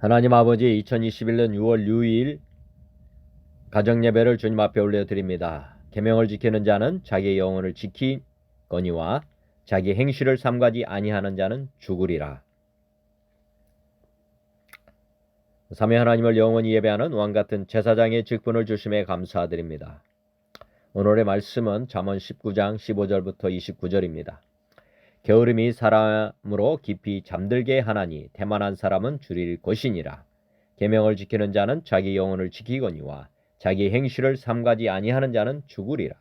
하나님 아버지, 2021년 6월 6일 가정예배를 주님 앞에 올려드립니다. 계명을 지키는 자는 자기의 영혼을 지키거니와 자기 행실을 삼가지 아니하는 자는 죽으리라. 삼위 하나님을 영원히 예배하는 왕같은 제사장의 직분을 주심에 감사드립니다. 오늘의 말씀은 잠언 19장 15절부터 29절입니다. 게으름이 사람으로 깊이 잠들게 하나니 태만한 사람은 줄일 것이니라. 계명을 지키는 자는 자기 영혼을 지키거니와 자기 행실을 삼가지 아니하는 자는 죽으리라.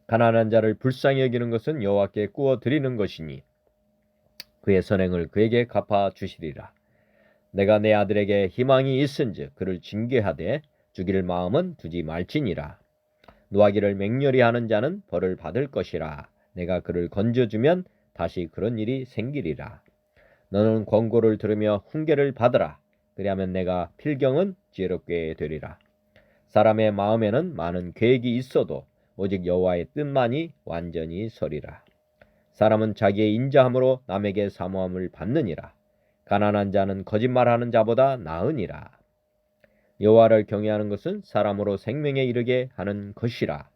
가난한 자를 불쌍히 여기는 것은 여호와께 구워 드리는 것이니 그의 선행을 그에게 갚아 주시리라. 내가 내 아들에게 희망이 있은즉 그를 징계하되 죽일 마음은 두지 말지니라. 노하기를 맹렬히 하는 자는 벌을 받을 것이라. 내가 그를 건져주면 다시 그런 일이 생기리라. 너는 권고를 들으며 훈계를 받으라. 그리하면 내가 필경은 지혜롭게 되리라. 사람의 마음에는 많은 계획이 있어도 오직 여호와의 뜻만이 완전히 서리라. 사람은 자기의 인자함으로 남에게 사모함을 받느니라. 가난한 자는 거짓말하는 자보다 나으니라. 여호와를 경외하는 것은 사람으로 생명에 이르게 하는 것이라.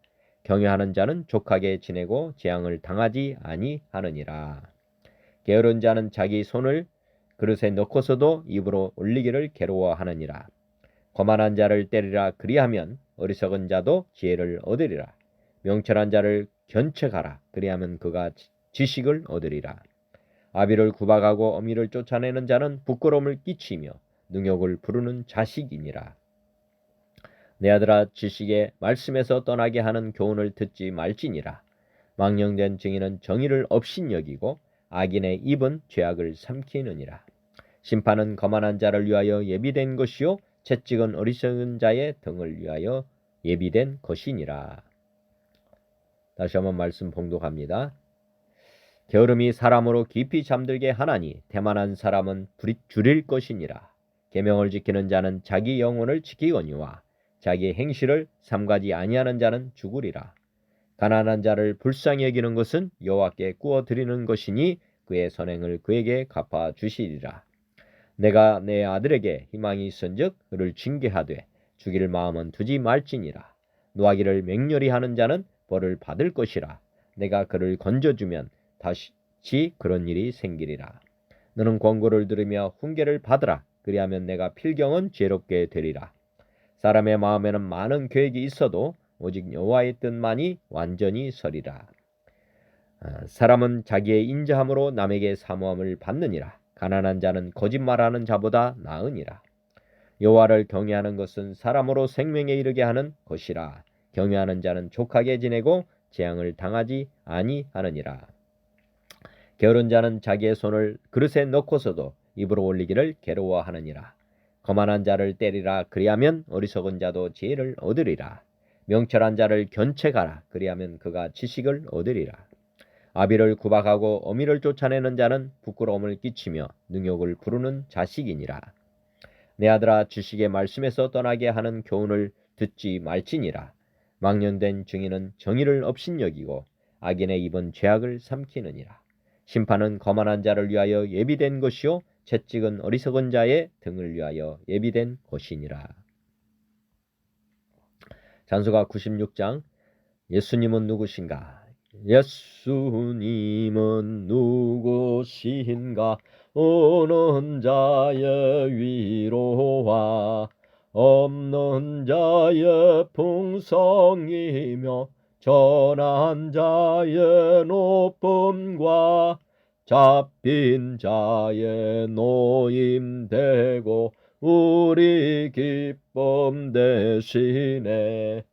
경외하는 자는 족하게 지내고 재앙을 당하지 아니하느니라. 게으른 자는 자기 손을 그릇에 넣고서도 입으로 올리기를 괴로워하느니라. 거만한 자를 때리라. 그리하면 어리석은 자도 지혜를 얻으리라. 명철한 자를 견책하라. 그리하면 그가 지식을 얻으리라. 아비를 구박하고 어미를 쫓아내는 자는 부끄러움을 끼치며 능욕을 부르는 자식이니라. 내 아들아, 지식의 말씀에서 떠나게 하는 교훈을 듣지 말지니라. 망령된 증인은 정의를 업신여기고 악인의 입은 죄악을 삼키느니라. 심판은 거만한 자를 위하여 예비된 것이요 채찍은 어리석은 자의 등을 위하여 예비된 것이니라. 다시 한번 말씀 봉독합니다. 게으름이 사람으로 깊이 잠들게 하나니 태만한 사람은 줄일 것이니라. 계명을 지키는 자는 자기 영혼을 지키거니와 자기 행실을 삼가지 아니하는 자는 죽으리라. 가난한 자를 불쌍히 여기는 것은 여호와께 구워 드리는 것이니 그의 선행을 그에게 갚아 주시리라. 내가 내 아들에게 희망이 있은즉 그를 징계하되 죽일 마음은 두지 말지니라. 노하기를 맹렬히 하는 자는 벌을 받을 것이라. 내가 그를 건져주면 다시 그런 일이 생기리라. 너는 권고를 들으며 훈계를 받으라. 그리하면 내가 필경은 지혜롭게 되리라. 사람의 마음에는 많은 계획이 있어도 오직 여호와의 뜻만이 완전히 서리라. 사람은 자기의 인자함으로 남에게 사모함을 받느니라. 가난한 자는 거짓말하는 자보다 나으니라. 여호와를 경외하는 것은 사람으로 생명에 이르게 하는 것이라. 경외하는 자는 족하게 지내고 재앙을 당하지 아니하느니라. 게으른 자는 자기의 손을 그릇에 넣고서도 입으로 올리기를 괴로워하느니라. 거만한 자를 때리라. 그리하면 어리석은 자도 지혜를 얻으리라. 명철한 자를 견책하라. 그리하면 그가 지식을 얻으리라. 아비를 구박하고 어미를 쫓아내는 자는 부끄러움을 끼치며 능욕을 부르는 자식이니라. 내 아들아, 지식의 말씀에서 떠나게 하는 교훈을 듣지 말지니라. 망령된 증인은 정의를 업신여기고 악인의 입은 죄악을 삼키느니라. 심판은 거만한 자를 위하여 예비된 것이요 채찍은 어리석은 자의 등을 위하여 예비된 것이니라. 찬송가 96장. 예수님은 누구신가? 예수님은 누구신가? 오는 자의 위로와 없는 자의 풍성이며 전한 자의 높음과 잡힌 자의 노임되고 우리 기쁨 되시네.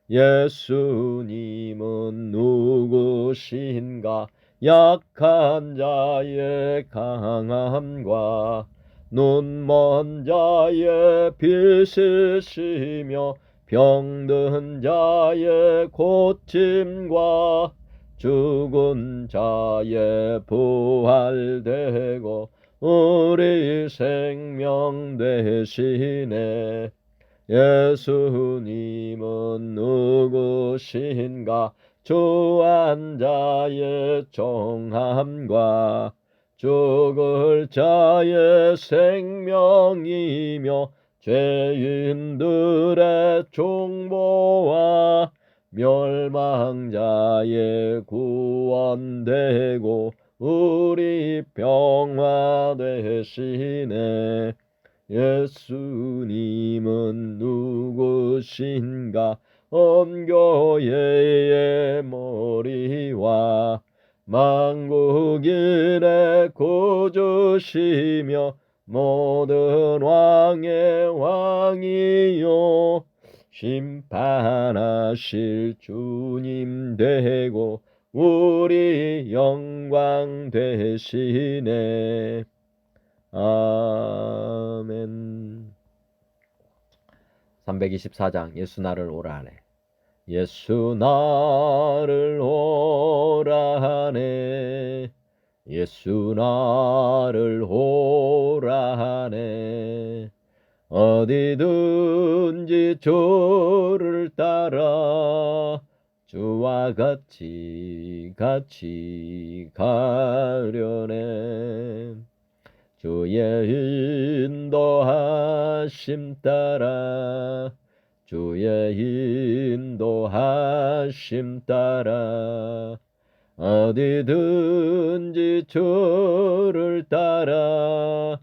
예수님은 누구신가? 약한 자의 강함과 눈먼 자의 빛이시며 병든 자의 고침과 죽은 자의 부활되고 우리 생명 되시네. 예수님은 누구신가? 주한 자의 정함과 죽을 자의 생명이며 죄인들의 중보와 멸망자의 구원되고 우리 평화 되시네. 예수님은 누구신가? 온 교회의 머리와 만국인의 구주시며 모든 왕의 왕이요 심판하실 주님 되고 우리 영광 되시네. 아멘. 324장 예수 나를 오라 하네. 예수 나를 오라 하네. 예수 나를 오라 하네. 어디든지 주를 따라 주와 같이 가려네. 주의 인도하심 따라 주의 인도하심 따라 어디든지 주를 따라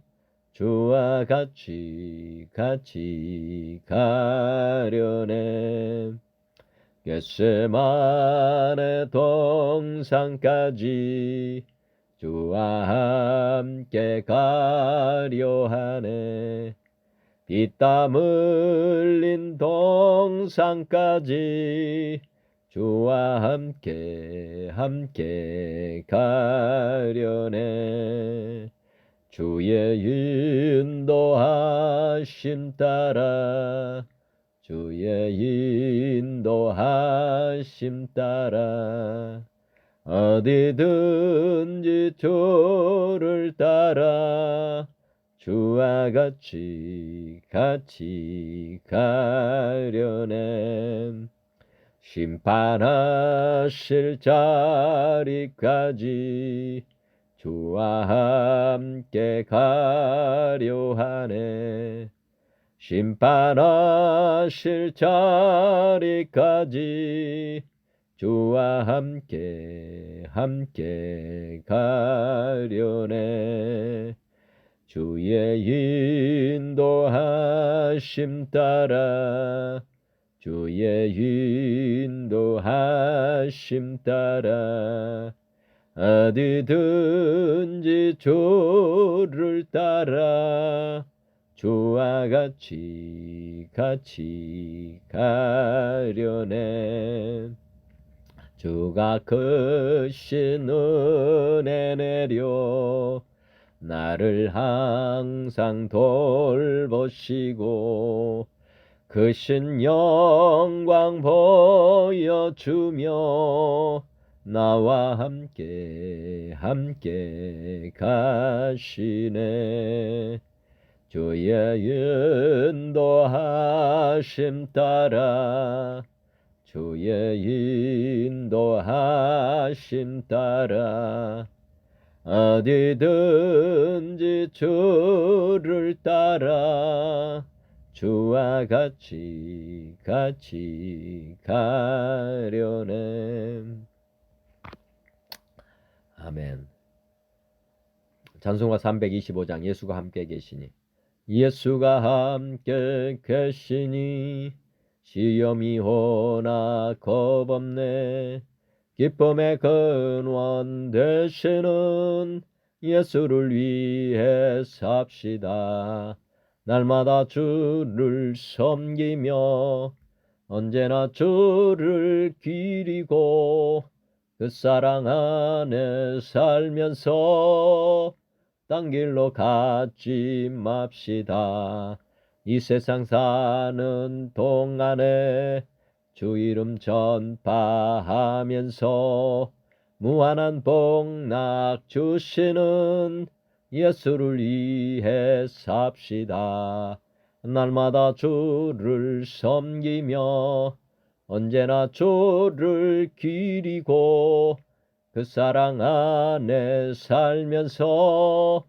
주와 같이 가려네. 겟세마네 동산까지 주와 함께 가려 하네. 피땀 흘린 동산까지 주와 함께 가려네. 주의 인도하심 따라 주의 인도하심 따라 어디든지 주를 따라 주와 같이 가려네. 심판하실 자리까지 주와 함께 가려 하네. 심판하실 자리까지 주와 함께 가려네. 주의 인도하심 따라 주의 인도하심 따라 어디든지 주를 따라 주와 같이 가려네. 주가 크신 은혜 내려 나를 항상 돌보시고 크신 영광 보여주며 나와 함께 가시네. 주의 인도하심 따라 주의 인도하심 따라 어디든지 주를 따라 주와 같이 가려네. 아멘. 찬송가 325장 예수가 함께 계시니. 예수가 함께 계시니 시험이 오나 겁없네. 기쁨의 근원 되시는 예수를 위해 삽시다. 날마다 주를 섬기며 언제나 주를 기리고 그 사랑 안에 살면서 딴 길로 가지 맙시다. 이 세상 사는 동안에 주 이름 전파하면서 무한한 복락 주시는 예수를 위해 삽시다. 날마다 주를 섬기며 언제나 주를 기리고 그 사랑 안에 살면서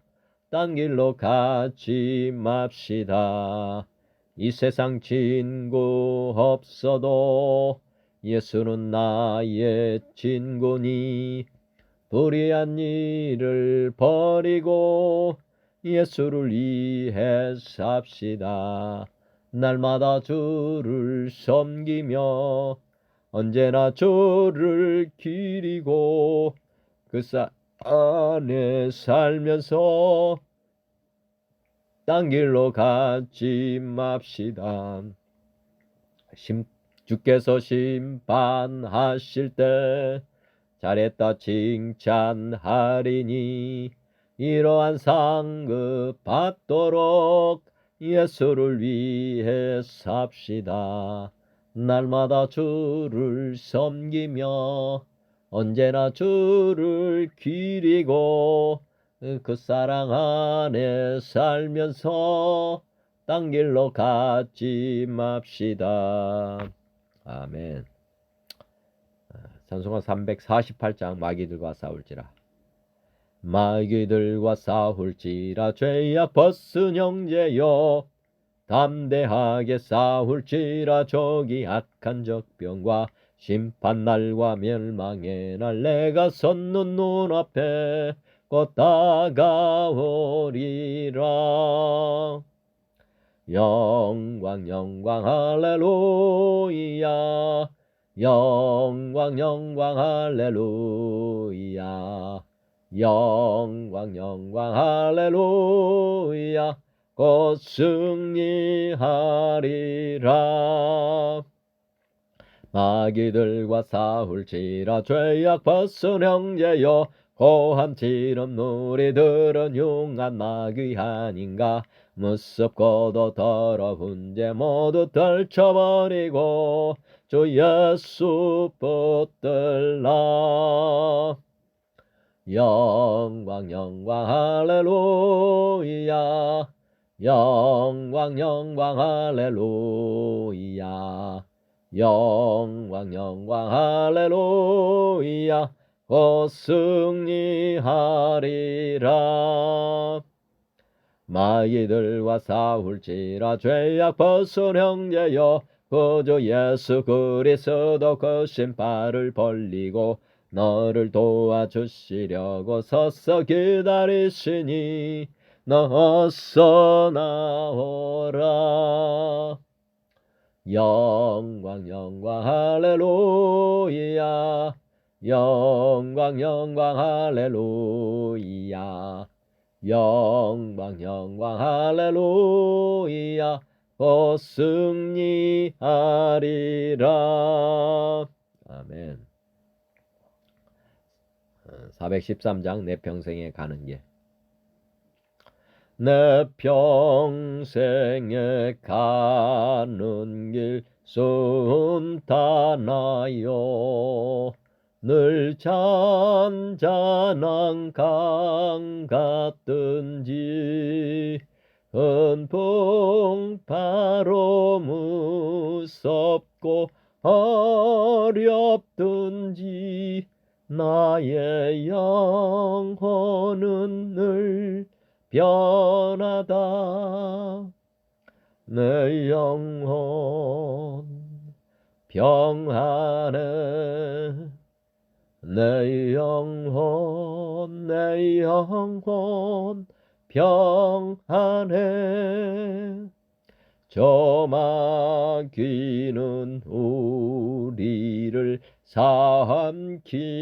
딴 길로 가지 맙시다. 이 세상 친구 없어도 예수는 나의 친구니 불의한 일을 버리고 예수를 위해 삽시다. 날마다 주를 섬기며 언제나 주를 기리고 그 안에 살면서 딴 길로 가지 맙시다. 주께서 심판하실 때 잘했다 칭찬하리니 이러한 상급 받도록 예수를 위해 삽시다. 날마다 주를 섬기며 언제나 주를 기리고 그 사랑 안에 살면서 딴 길로 가지 맙시다. 아멘. 찬송가 348장 마귀들과 싸울지라. 마귀들과 싸울지라 죄악 벗은 형제여 담대하게 싸울지라 저기 악한 적병과 심판날과 멸망의 날 내가 섰는 눈앞에 곧 다가오리라. 영광 영광 할렐루야 영광 영광 할렐루야 영광 영광 할렐루야 곧 승리하리라. 마귀들과 싸울지라 죄악 벗은 형제여 고함치는 우리들은 용한 마귀 아닌가. 무섭고도 더러운 죄 모두 떨쳐버리고 주 예수 붙들라. 영광 영광 할렐루야 영광 영광 할렐루야 영광 영광 할렐루야 곧 승리하리라. 마귀들과 싸울지라 죄악 벗은 형제여 구주 예수 그리스도 그 신발을 벌리고 너를 도와주시려고 서서 기다리시니 너 어서 나오라. 영광 영광 할렐루야 영광 영광 할렐루야 영광 영광 할렐루야 곧 승리하리라. 아멘. 413장 내 평생에 가는 길. 내 평생에 가는 길 순탄하여 늘 잔잔한 강 같든지 은풍 바로 무섭고 어렵든지 나의 영혼은 늘 변하다. 내 영혼 평안해 내 영혼 평안해. 저 마귀는 우리를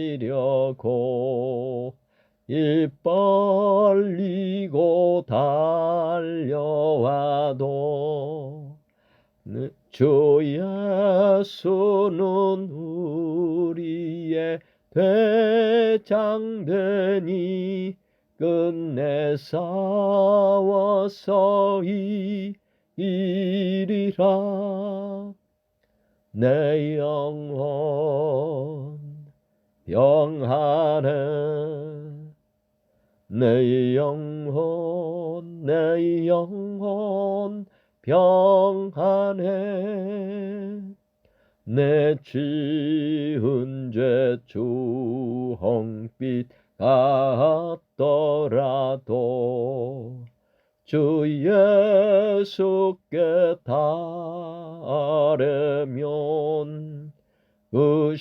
삼키려고 입 벌리고 달려와도 주 예수는 우리의 대장되니 끝내 싸워서 이리라. 내 영혼 평안해 내 영혼 평안해. 내 지은 죄 주홍빛 같더라도 주 예수께 따르면 그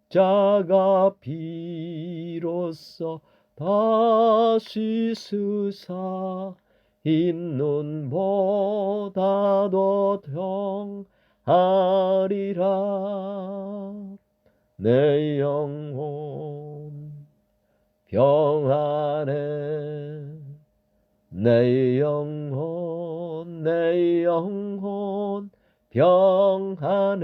십자가 비로소 다시 쓰사 있는 보다도 평하리라. 내 영혼 평안해. 내 영혼 내 영혼 평안해.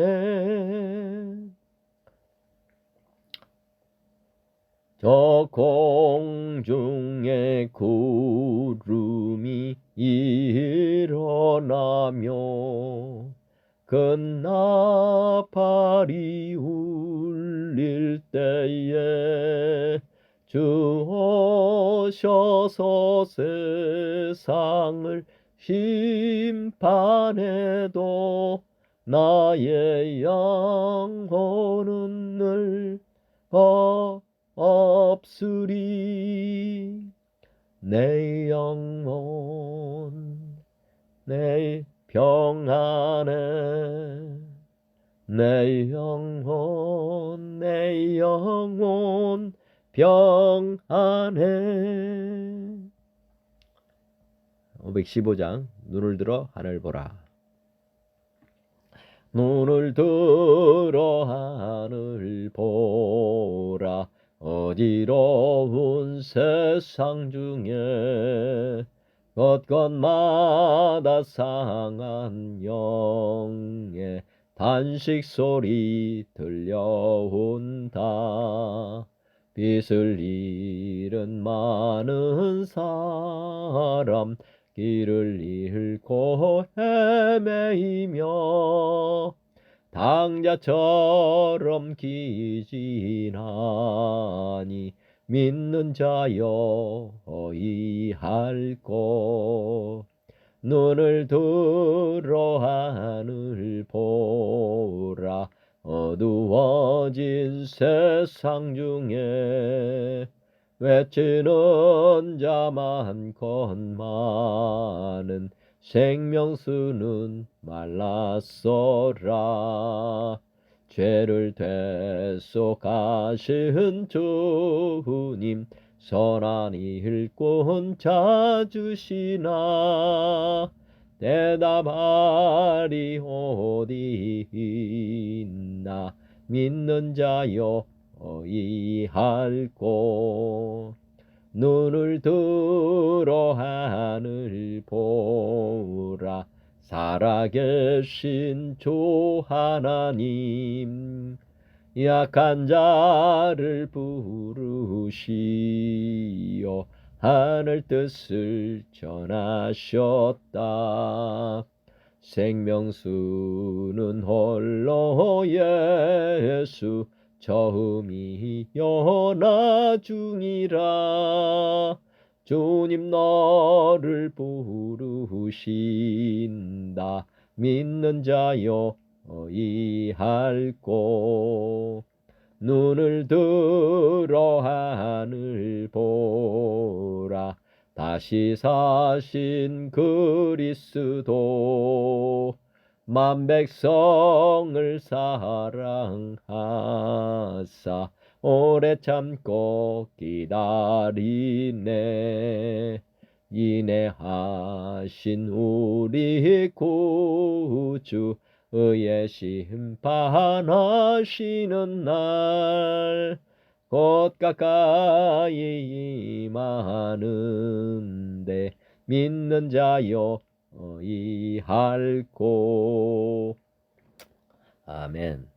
저 공중에 구름이 일어나며 큰 나팔이 울릴 때에 주 오셔서 세상을 심판해도 나의 영혼은 늘 없으리. 내 영혼 내 평안해. 내 영혼 평안해. 515장 눈을 들어 하늘 보라. 눈을 들어 하늘 보라. 어지러운 세상 중에 곳곳마다 상한 영의 단식 소리 들려온다. 빛을 잃은 많은 사람 길을 잃고 헤매이며 당자처럼 기진하니 믿는 자여 어이할꼬. 눈을 들어 하늘 보라. 어두워진 세상 중에 외치는 자 많건 많은 생명수는 말랐어라. 죄를 되속하신 주님 선한 일꾼 찾으시나. 대답하리 어디 있나. 믿는 자여 어이할꼬. 눈을 들어 하늘 보라. 살아계신 주 하나님 약한 자를 부르시어 하늘 뜻을 전하셨다. 생명수는 홀로 예수 처음이여 나중이라. 주님 너를 부르신다. 믿는 자여 어이할꼬. 눈을 들어 하늘 보라. 다시 사신 그리스도 만 백성을 사랑하사 오래 참고 기다리네. 인내하신 우리 구주 의의 심판하시는 날 곧 가까이 임하는데 믿는 자여 어이할꼬. 아멘.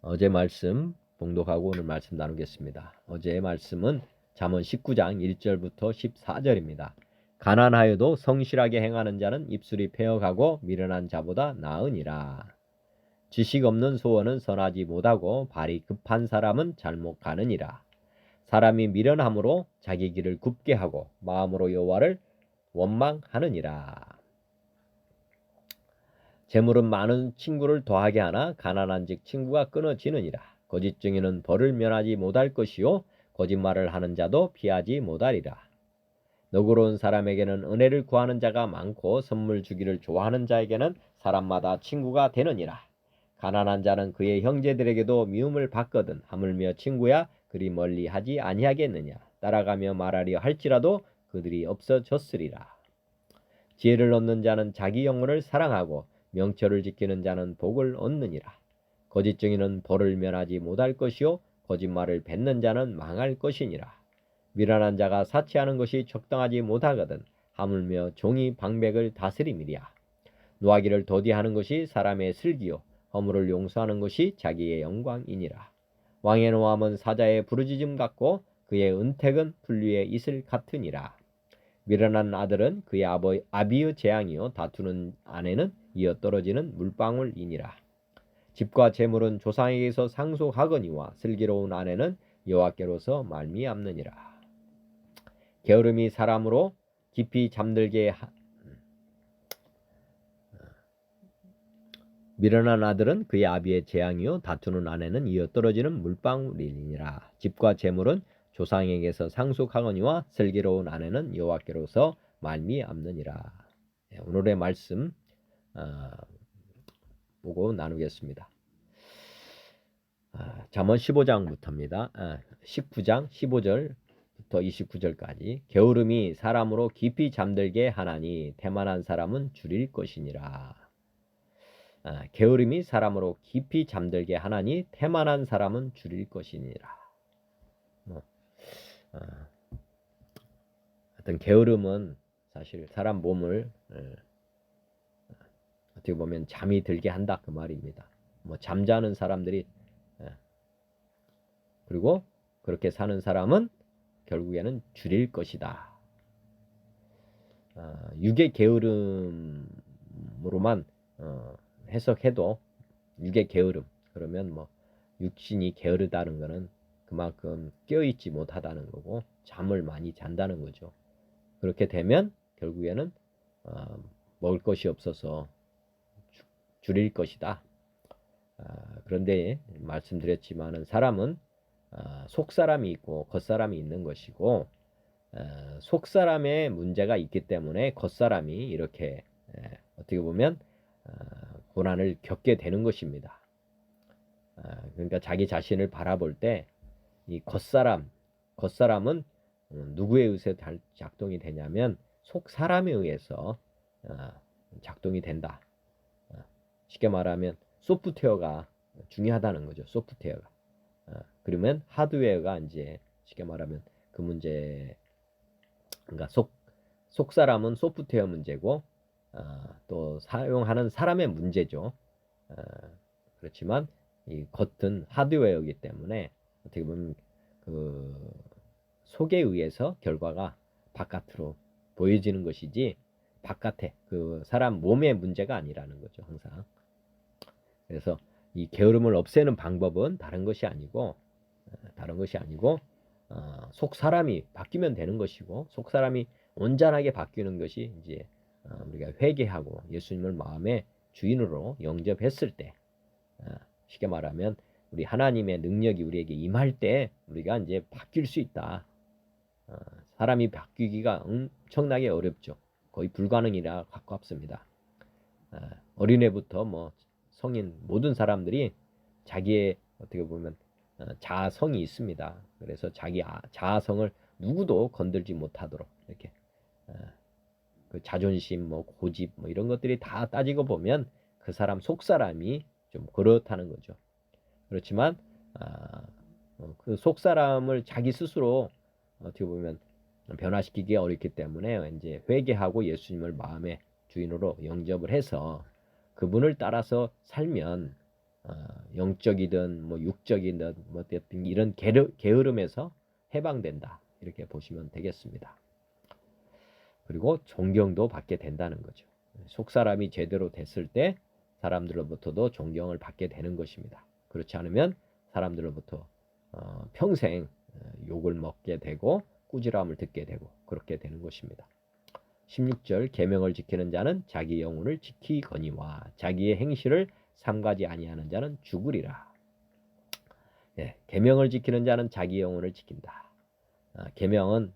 어제 말씀 봉독하고 오늘 말씀 나누겠습니다. 어제의 말씀은 잠언 19장 1절부터 14절입니다. 가난하여도 성실하게 행하는 자는 입술이 패어가고 미련한 자보다 나으니라. 지식 없는 소원은 선하지 못하고 발이 급한 사람은 잘못 가느니라. 사람이 미련함으로 자기 길을 굽게 하고 마음으로 여호와를 원망하느니라. 재물은 많은 친구를 더하게 하나 가난한즉 친구가 끊어지느니라. 거짓 증인은 벌을 면하지 못할 것이요 거짓말을 하는 자도 피하지 못하리라. 너그러운 사람에게는 은혜를 구하는 자가 많고 선물 주기를 좋아하는 자에게는 사람마다 친구가 되느니라. 가난한 자는 그의 형제들에게도 미움을 받거든 하물며 친구야 그리 멀리 하지 아니하겠느냐. 따라가며 말하려 할지라도 그들이 없어졌으리라. 지혜를 얻는 자는 자기 영혼을 사랑하고 명철을 지키는 자는 복을 얻느니라. 거짓 증인은 벌을 면하지 못할 것이요 거짓말을 뱉는 자는 망할 것이니라. 미련한 자가 사치하는 것이 적당하지 못하거든 하물며 종이 방백을 다스림이랴. 노하기를 더디하는 것이 사람의 슬기요 허물을 용서하는 것이 자기의 영광이니라. 왕의 노함은 사자의 부르짖음 같고 그의 은택은 풀리의 이슬 같으니라. 미련한 아들은 그의 아비의 재앙이요 다투는 아내는 이어 떨어지는 물방울이니라. 집과 재물은 조상에게서 상속하거니와 슬기로운 아내는 여호와께로서 말미암느니라. 게으름이 사람으로 깊이 잠들게 미련한 아들은 그의 아비의 재앙이요 다투는 아내는 이어 떨어지는 물방울이니라. 집과 재물은 조상에게서 상속하거니와 슬기로운 아내는 여호와께로서 말미암느니라. 오늘의 말씀 보고 나누겠습니다. 잠언 15장부터입니다. 19장 15절부터 29절까지. 게으름이 사람으로 깊이 잠들게 하나니 태만한 사람은 줄일 것이니라. 게으름이 사람으로 깊이 잠들게 하나니 태만한 사람은 줄일 것이니라. 어떤 게으름은 사실 사람 몸을 어떻게 보면 잠이 들게 한다 그 말입니다. 잠자는 사람들이 그리고 그렇게 사는 사람은 결국에는 줄일 것이다. 육의 게으름으로만 해석해도 육의 게으름 그러면 육신이 게으르다는 것은 그만큼 깨어있지 못하다는 거고 잠을 많이 잔다는 거죠. 그렇게 되면 결국에는 먹을 것이 없어서 줄일 것이다. 그런데 말씀드렸지만은 사람은 속사람이 있고 겉사람이 있는 것이고 속사람의 문제가 있기 때문에 겉사람이 이렇게 어떻게 보면 고난을 겪게 되는 것입니다. 그러니까 자기 자신을 바라볼 때 이 겉사람은 누구에 의해서 작동이 되냐면 속사람에 의해서 작동이 된다. 쉽게 말하면 소프트웨어가 중요하다는 거죠. 소프트웨어가. 그러면 하드웨어가 이제 쉽게 말하면 그 문제, 그러니까 속사람은 소프트웨어 문제고 또 사용하는 사람의 문제죠. 그렇지만 이 겉은 하드웨어이기 때문에 어떻게 보면 그 속에 의해서 결과가 바깥으로 보여지는 것이지 바깥에 그 사람 몸의 문제가 아니라는 거죠. 항상. 그래서 이 게으름을 없애는 방법은 다른 것이 아니고 속 사람이 바뀌면 되는 것이고 속 사람이 온전하게 바뀌는 것이 이제 우리가 회개하고 예수님을 마음의 주인으로 영접했을 때 쉽게 말하면 우리 하나님의 능력이 우리에게 임할 때 우리가 이제 바뀔 수 있다. 사람이 바뀌기가 엄청나게 어렵죠. 거의 불가능이라 가깝습니다. 어린애부터 성인 모든 사람들이 자기의 어떻게 보면 자아성이 있습니다. 그래서 자기 자아성을 누구도 건들지 못하도록 이렇게 그 자존심, 고집 이런 것들이 다 따지고 보면 그 사람 속 사람이 좀 그렇다는 거죠. 그렇지만 그 속 사람을 자기 스스로 어떻게 보면 변화시키기 어렵기 때문에 이제 회개하고 예수님을 마음의 주인으로 영접을 해서 그분을 따라서 살면 영적이든 육적이든 어쨌든 이런 게으름에서 해방된다. 이렇게 보시면 되겠습니다. 그리고 존경도 받게 된다는 거죠. 속사람이 제대로 됐을 때 사람들로부터도 존경을 받게 되는 것입니다. 그렇지 않으면 사람들로부터 평생 욕을 먹게 되고 꾸지람을 듣게 되고 그렇게 되는 것입니다. 16절 계명을 지키는 자는 자기 영혼을 지키거니와 자기의 행실을 삼가지 아니하는 자는 죽으리라. 예, 계명을 지키는 자는 자기 영혼을 지킨다. 계명은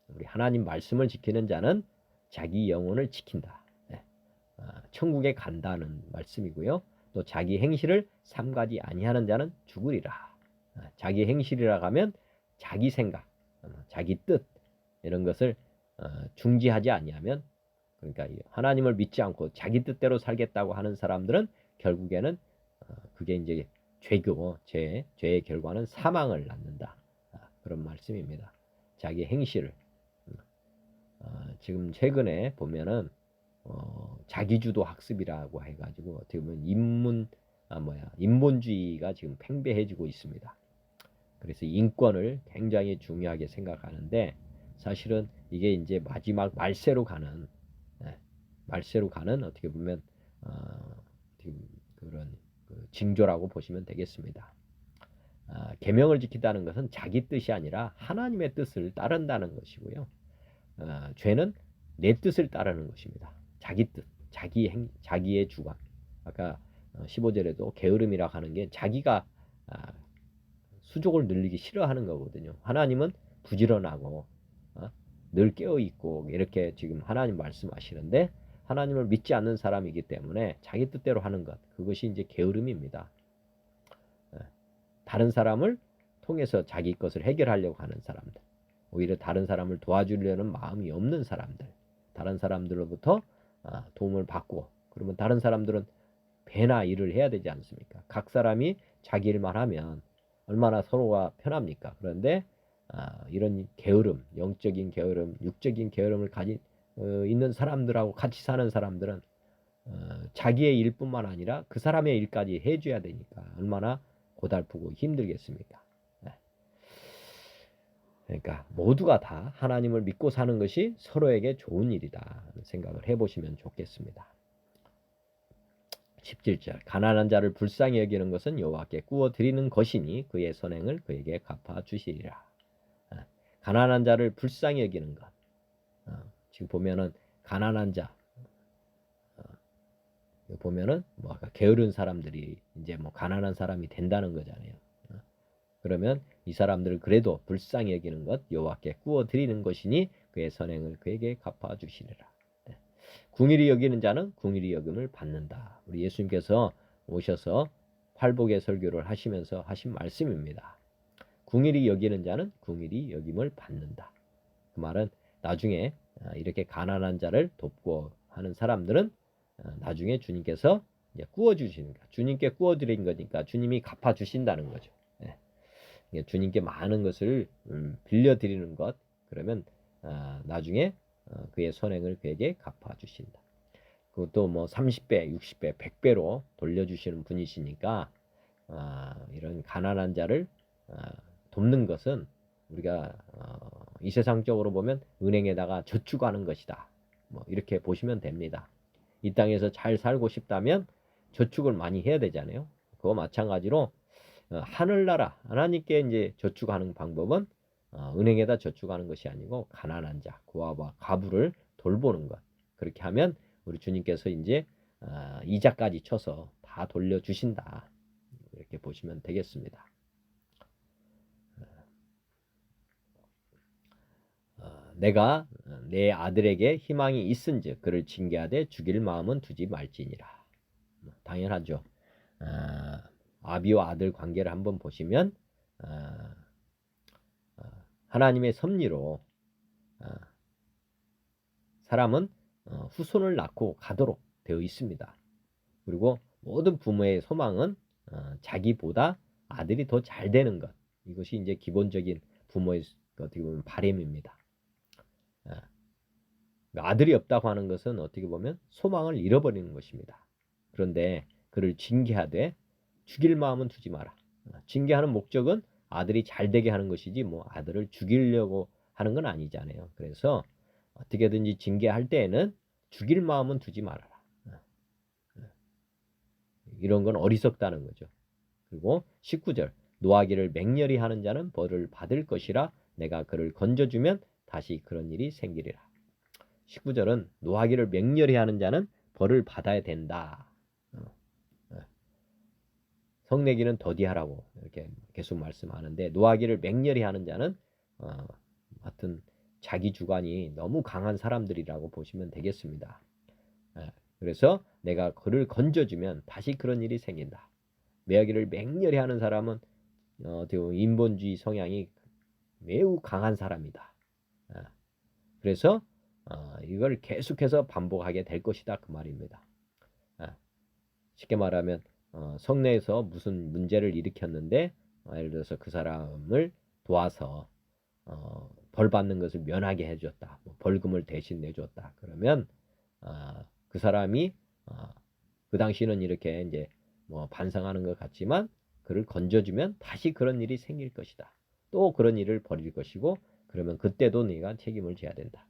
우리 하나님 말씀을 지키는 자는 자기 영혼을 지킨다. 예, 천국에 간다는 말씀이고요. 또 자기 행실을 삼가지 아니하는 자는 죽으리라. 자기 행실이라 하면 자기 생각, 자기 뜻 이런 것을 중지하지 아니하면, 그러니까 하나님을 믿지 않고 자기 뜻대로 살겠다고 하는 사람들은 결국에는 그게 이제 죄고 죄의 결과는 사망을 낳는다. 그런 말씀입니다. 자기 행실을 지금 최근에 보면은 자기주도 학습이라고 해가지고 어떻게 보면 인본주의가 지금 팽배해지고 있습니다. 그래서 인권을 굉장히 중요하게 생각하는데 사실은 이게 이제 마지막 말세로 가는 어떻게 보면 그런 징조라고 보시면 되겠습니다. 계명을 지킨다는 것은 자기 뜻이 아니라 하나님의 뜻을 따른다는 것이고요. 죄는 내 뜻을 따르는 것입니다. 자기 뜻, 자기의 주관. 아까 15절에도 게으름이라 하는 게 자기가 수족을 늘리기 싫어하는 거거든요. 하나님은 부지런하고 늘 깨어있고 이렇게 지금 하나님 말씀하시는데 하나님을 믿지 않는 사람이기 때문에 자기 뜻대로 하는 것, 그것이 이제 게으름입니다. 다른 사람을 통해서 자기 것을 해결하려고 하는 사람들, 오히려 다른 사람을 도와주려는 마음이 없는 사람들, 다른 사람들로부터 도움을 받고, 그러면 다른 사람들은 배나 일을 해야 되지 않습니까? 각 사람이 자기 일만 하면 얼마나 서로가 편합니까? 그런데 이런 게으름, 영적인 게으름, 육적인 게으름을 가진 있는 사람들하고 같이 사는 사람들은 자기의 일뿐만 아니라 그 사람의 일까지 해줘야 되니까 얼마나 고달프고 힘들겠습니까? 그러니까 모두가 다 하나님을 믿고 사는 것이 서로에게 좋은 일이다 생각을 해보시면 좋겠습니다. 17절 가난한 자를 불쌍히 여기는 것은 여호와께 구워 드리는 것이니 그의 선행을 그에게 갚아 주시리라. 가난한 자를 불쌍히 여기는 것. 지금 보면은 가난한 자 보면은 뭐 아까 게으른 사람들이 이제 뭐 가난한 사람이 된다는 거잖아요. 그러면 이 사람들을 그래도 불쌍히 여기는 것 여호와께 구워 드리는 것이니 그의 선행을 그에게 갚아 주시리라. 궁일이 여기는 자는 궁일이 여김을 받는다. 우리 예수님께서 오셔서 활복의 설교를 하시면서 하신 말씀입니다. 궁일이 여기는 자는 궁일이 여김을 받는다. 그 말은 나중에 이렇게 가난한 자를 돕고 하는 사람들은 나중에 주님께서 구워 주시니까, 주님께 구워 드린 거니까 주님이 갚아 주신다는 거죠. 주님께 많은 것을 빌려 드리는 것, 그러면 나중에 그의 선행을 그에게 갚아 주신다. 그것도 뭐 30배, 60배, 100배로 돌려주시는 분이시니까 이런 가난한 자를 돕는 것은 우리가 이 세상적으로 보면 은행에다가 저축하는 것이다. 뭐 이렇게 보시면 됩니다. 이 땅에서 잘 살고 싶다면 저축을 많이 해야 되잖아요. 그거 마찬가지로 하늘나라 하나님께 이제 저축하는 방법은 은행에다 저축하는 것이 아니고 가난한 자, 고아와 과부를 돌보는 것. 그렇게 하면 우리 주님께서 이제 이자까지 쳐서 다 돌려주신다. 이렇게 보시면 되겠습니다. 내가 내 아들에게 희망이 있은즉 그를 징계하되 죽일 마음은 두지 말지니라. 당연하죠. 아비와 아들 관계를 한번 보시면 하나님의 섭리로 사람은 후손을 낳고 가도록 되어 있습니다. 그리고 모든 부모의 소망은 자기보다 아들이 더 잘 되는 것. 이것이 이제 기본적인 부모의 어떻게 보면 바람입니다. 아들이 없다고 하는 것은 어떻게 보면 소망을 잃어버리는 것입니다. 그런데 그를 징계하되 죽일 마음은 두지 마라. 징계하는 목적은 아들이 잘 되게 하는 것이지 뭐 아들을 죽이려고 하는 건 아니잖아요. 그래서 어떻게든지 징계할 때에는 죽일 마음은 두지 말아라. 이런 건 어리석다는 거죠. 그리고 19절 노하기를 맹렬히 하는 자는 벌을 받을 것이라 내가 그를 건져주면 다시 그런 일이 생기리라. 19절은 노하기를 맹렬히 하는 자는 벌을 받아야 된다. 성내기는 더디하라고 이렇게 계속 말씀하는데 노하기를 맹렬히 하는 자는 하여튼 자기 주관이 너무 강한 사람들이라고 보시면 되겠습니다. 그래서 내가 그를 건져주면 다시 그런 일이 생긴다. 매하기를 맹렬히 하는 사람은 인본주의 성향이 매우 강한 사람이다. 그래서 이걸 계속해서 반복하게 될 것이다 그 말입니다. 쉽게 말하면 성내에서 무슨 문제를 일으켰는데 예를 들어서 그 사람을 도와서 벌 받는 것을 면하게 해줬다. 뭐 벌금을 대신 내줬다. 그러면 그 사람이 그 당시는 이렇게 이제 뭐 반성하는 것 같지만 그를 건져주면 다시 그런 일이 생길 것이다. 또 그런 일을 벌일 것이고 그러면 그때도 네가 책임을 져야 된다.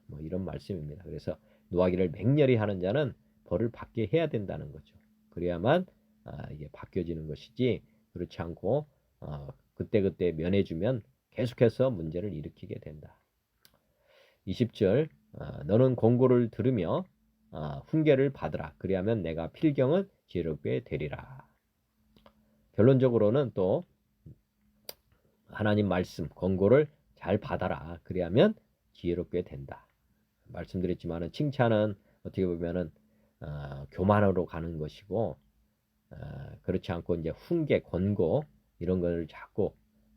뭐 이런 말씀입니다. 그래서 노하기를 맹렬히 하는 자는 벌을 받게 해야 된다는 거죠. 그래야만 이게 바뀌어지는 것이지 그렇지 않고 그때그때 면해주면 계속해서 문제를 일으키게 된다. 20절 너는 공고를 들으며 훈계를 받으라. 그리하면 내가 필경은 지혜롭게 되리라. 결론적으로는 또 하나님 말씀 권고를 잘 받아라. 그리하면 지혜롭게 된다. 말씀드렸지만은 칭찬은 어떻게 보면은 교만으로 가는 것이고 그렇지 않고 이제 훈계, 권고 이런 걸 자꾸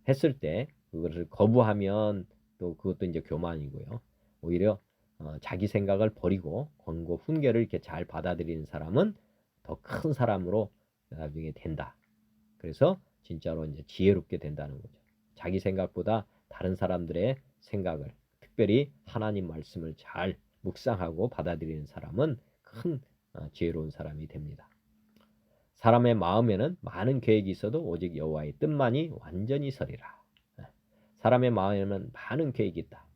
했을 때 그것을 거부하면 또 그것도 이제 교만이고요. 오히려 자기 생각을 버리고 권고, 훈계를 이렇게 잘 받아들이는 사람은 더 큰 사람으로 나중에 된다. 그래서 진짜로 이제 지혜롭게 된다는 거죠. 자기 생각보다 다른 사람들의 생각을 특별히 하나님 말씀을 잘 묵상하고 받아들이는 사람은 큰 지혜로운 사람이 됩니다. 사람의 마음에는 많은 계획이 있어도 오직 여호와의 뜻만이 완전히 서리라. 사람의 마음에는 많은 계획이 있다.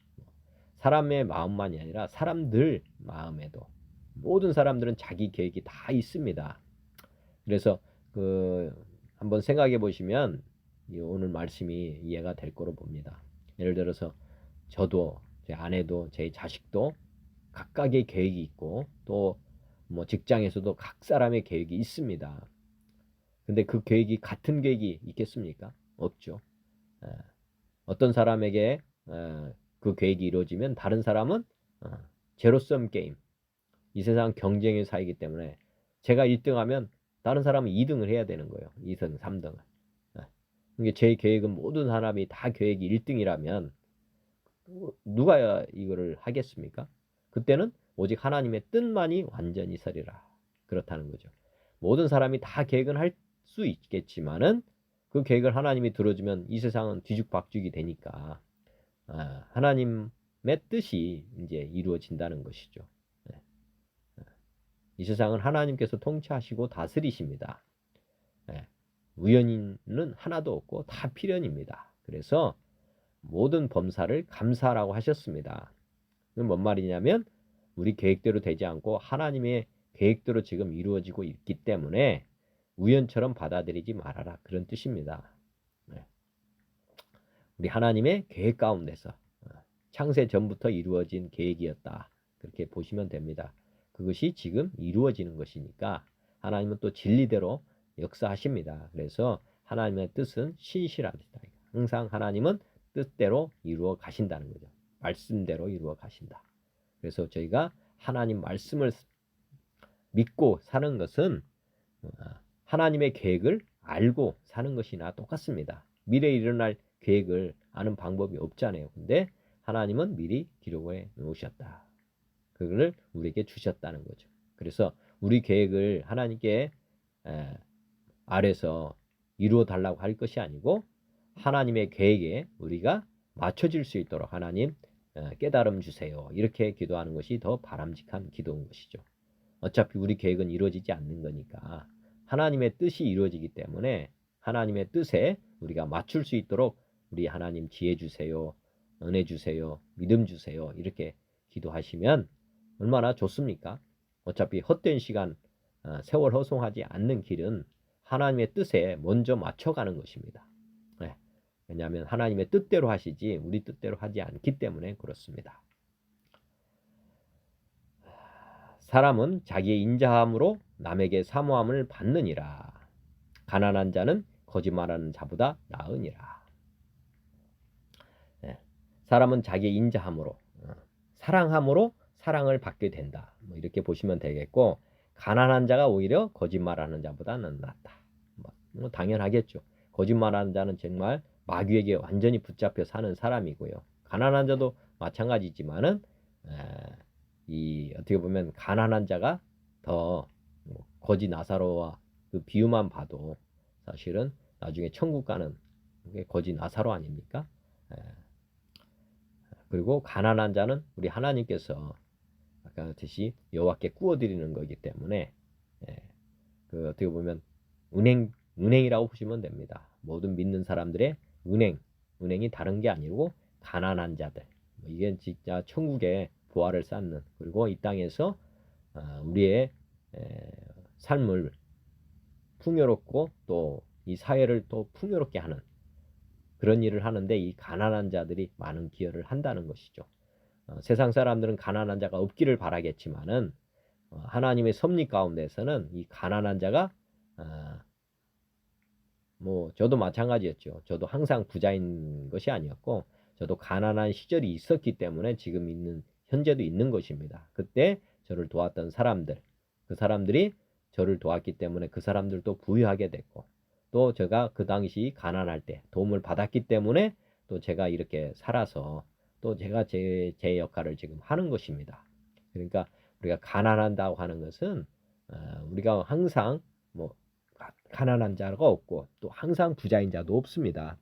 사람의 마음만이 아니라 사람들 마음에도 모든 사람들은 자기 계획이 다 있습니다. 그래서 한번 생각해 보시면 오늘 말씀이 이해가 될 거로 봅니다. 예를 들어서 저도 제 아내도 제 자식도 각각의 계획이 있고 또 뭐 직장에서도 각 사람의 계획이 있습니다. 근데 그 계획이 같은 계획이 있겠습니까? 없죠. 어떤 사람에게 그 계획이 이루어지면 다른 사람은 제로섬 게임, 이 세상 경쟁의 사이기 때문에 제가 1등하면 다른 사람은 2등을 해야 되는 거예요. 2등, 3등을. 그러니까 제 계획은 모든 사람이 다 계획이 1등이라면 누가 이거를 하겠습니까? 그때는 오직 하나님의 뜻만이 완전히 서리라. 그렇다는 거죠. 모든 사람이 다 계획은 할 수 있겠지만은 그 계획을 하나님이 들어주면 이 세상은 뒤죽박죽이 되니까 하나님의 뜻이 이제 이루어진다는 것이죠. 이 세상은 하나님께서 통치하시고 다스리십니다. 우연인은 하나도 없고 다 필연입니다. 그래서 모든 범사를 감사라고 하셨습니다. 그건 뭔 말이냐면 우리 계획대로 되지 않고 하나님의 계획대로 지금 이루어지고 있기 때문에 우연처럼 받아들이지 말아라. 그런 뜻입니다. 우리 하나님의 계획 가운데서 창세 전부터 이루어진 계획이었다. 그렇게 보시면 됩니다. 그것이 지금 이루어지는 것이니까 하나님은 또 진리대로 역사하십니다. 그래서 하나님의 뜻은 신실하다. 항상 하나님은 뜻대로 이루어 가신다는 거죠. 말씀대로 이루어 가신다. 그래서 저희가 하나님 말씀을 믿고 사는 것은 하나님의 계획을 알고 사는 것이나 똑같습니다. 미래에 일어날 계획을 아는 방법이 없잖아요. 근데 하나님은 미리 기록해 놓으셨다. 그거를 우리에게 주셨다는 거죠. 그래서 우리 계획을 하나님께 아래서 이루어 달라고 할 것이 아니고 하나님의 계획에 우리가 맞춰질 수 있도록 하나님 깨달음 주세요. 이렇게 기도하는 것이 더 바람직한 기도인 것이죠. 어차피 우리 계획은 이루어지지 않는 거니까 하나님의 뜻이 이루어지기 때문에 하나님의 뜻에 우리가 맞출 수 있도록 우리 하나님 지혜 주세요. 은혜 주세요. 믿음 주세요. 이렇게 기도하시면 얼마나 좋습니까? 어차피 헛된 시간, 세월 허송하지 않는 길은 하나님의 뜻에 먼저 맞춰가는 것입니다. 왜냐하면 하나님의 뜻대로 하시지 우리 뜻대로 하지 않기 때문에 그렇습니다. 사람은 자기의 인자함으로 남에게 사모함을 받느니라. 가난한 자는 거짓말하는 자보다 나으니라. 예, 사람은 자기의 인자함으로, 사랑함으로 사랑을 받게 된다. 뭐 이렇게 보시면 되겠고, 가난한 자가 오히려 거짓말하는 자보다는 낫다. 뭐 당연하겠죠. 거짓말하는 자는 정말 마귀에게 완전히 붙잡혀 사는 사람이고요. 가난한 자도 마찬가지지만은 어떻게 보면 가난한 자가 더 거지 나사로와 그 비유만 봐도 사실은 나중에 천국 가는 게 거지 나사로 아닙니까? 그리고 가난한 자는 우리 하나님께서 아까 같이 여호와께 구워드리는 거기 때문에 그 어떻게 보면 은행이라고 보시면 됩니다. 모든 믿는 사람들의 은행이 다른 게 아니고 가난한 자들. 이게 진짜 천국의 보화를 쌓는, 그리고 이 땅에서 우리의 삶을 풍요롭고 또 이 사회를 또 풍요롭게 하는 그런 일을 하는데 이 가난한 자들이 많은 기여를 한다는 것이죠. 세상 사람들은 가난한 자가 없기를 바라겠지만은 하나님의 섭리 가운데서는 이 가난한 자가 뭐 저도 마찬가지였죠. 저도 항상 부자인 것이 아니었고 저도 가난한 시절이 있었기 때문에 지금 있는 현재도 있는 것입니다. 그때 저를 도왔던 사람들, 그 사람들이 저를 도왔기 때문에 그 사람들도 부유하게 됐고 또 제가 그 당시 가난할 때 도움을 받았기 때문에 또 제가 이렇게 살아서 또 제가 제 역할을 지금 하는 것입니다. 그러니까 우리가 가난한다고 하는 것은 우리가 항상 뭐 가난한 자가 없고 또 항상 부자인 자도 없습니다.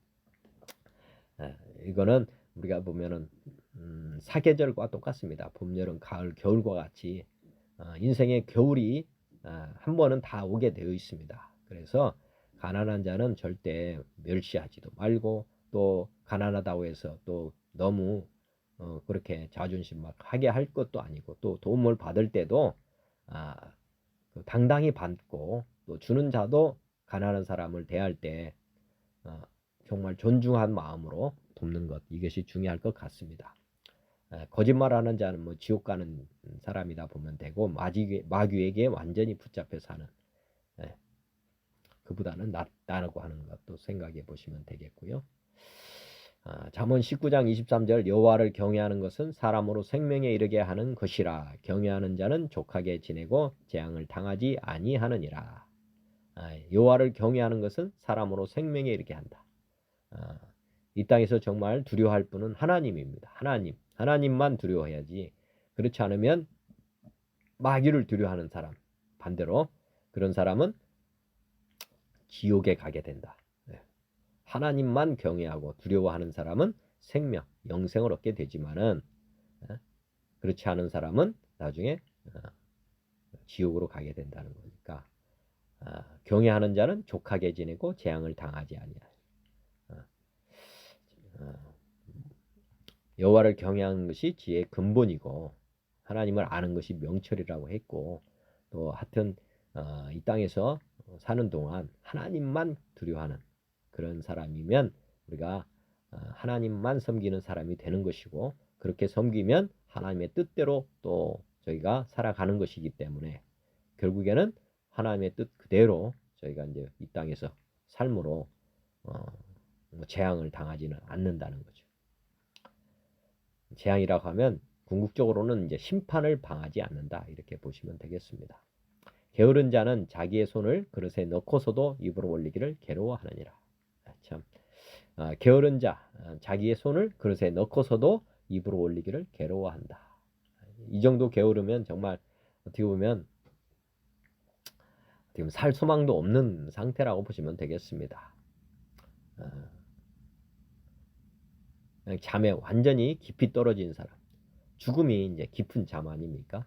이거는 우리가 보면은 사계절과 똑같습니다. 봄, 여름, 가을, 겨울과 같이 인생의 겨울이 한 번은 다 오게 되어 있습니다. 그래서 가난한 자는 절대 멸시하지도 말고 또 가난하다고 해서 또 너무 그렇게 자존심 막 하게 할 것도 아니고 또 도움을 받을 때도 당당히 받고 또 주는 자도 가난한 사람을 대할 때 정말 존중한 마음으로 돕는 것, 이것이 중요할 것 같습니다. 거짓말하는 자는 뭐 지옥 가는 사람이다 보면 되고 마귀에게 완전히 붙잡혀 사는 그보다는 낫다고 하는 것도 생각해 보시면 되겠고요. 잠언 19장 23절 여호와를 경외하는 것은 사람으로 생명에 이르게 하는 것이라 경외하는 자는 족하게 지내고 재앙을 당하지 아니하느니라. 여호와를 경외하는 것은 사람으로 생명에 이르게 한다. 이 땅에서 정말 두려워할 분은 하나님입니다. 하나님만 두려워해야지. 그렇지 않으면 마귀를 두려워하는 사람, 반대로 그런 사람은 지옥에 가게 된다. 하나님만 경외하고 두려워하는 사람은 생명, 영생을 얻게 되지만은 그렇지 않은 사람은 나중에 지옥으로 가게 된다는 거니까 경외하는 자는 족하게 지내고 재앙을 당하지 아니하리라. 여호와를 경외하는 것이 지혜의 근본이고 하나님을 아는 것이 명철이라고 했고 또 하여튼 이 땅에서 사는 동안 하나님만 두려워하는 그런 사람이면 우리가 하나님만 섬기는 사람이 되는 것이고 그렇게 섬기면 하나님의 뜻대로 또 저희가 살아가는 것이기 때문에 결국에는 하나님의 뜻 그대로 저희가 이제 이 땅에서 삶으로 재앙을 당하지는 않는다는 거죠. 재앙이라고 하면 궁극적으로는 이제 심판을 당하지 않는다 이렇게 보시면 되겠습니다. 게으른 자는 자기의 손을 그릇에 넣고서도 입으로 올리기를 괴로워하느니라. 참 게으른 자 자기의 손을 그릇에 넣고서도 입으로 올리기를 괴로워한다. 이 정도 게으르면 정말 어떻게 보면 지금 살 소망도 없는 상태라고 보시면 되겠습니다. 잠에 완전히 깊이 떨어진 사람, 죽음이 이제 깊은 잠 아닙니까?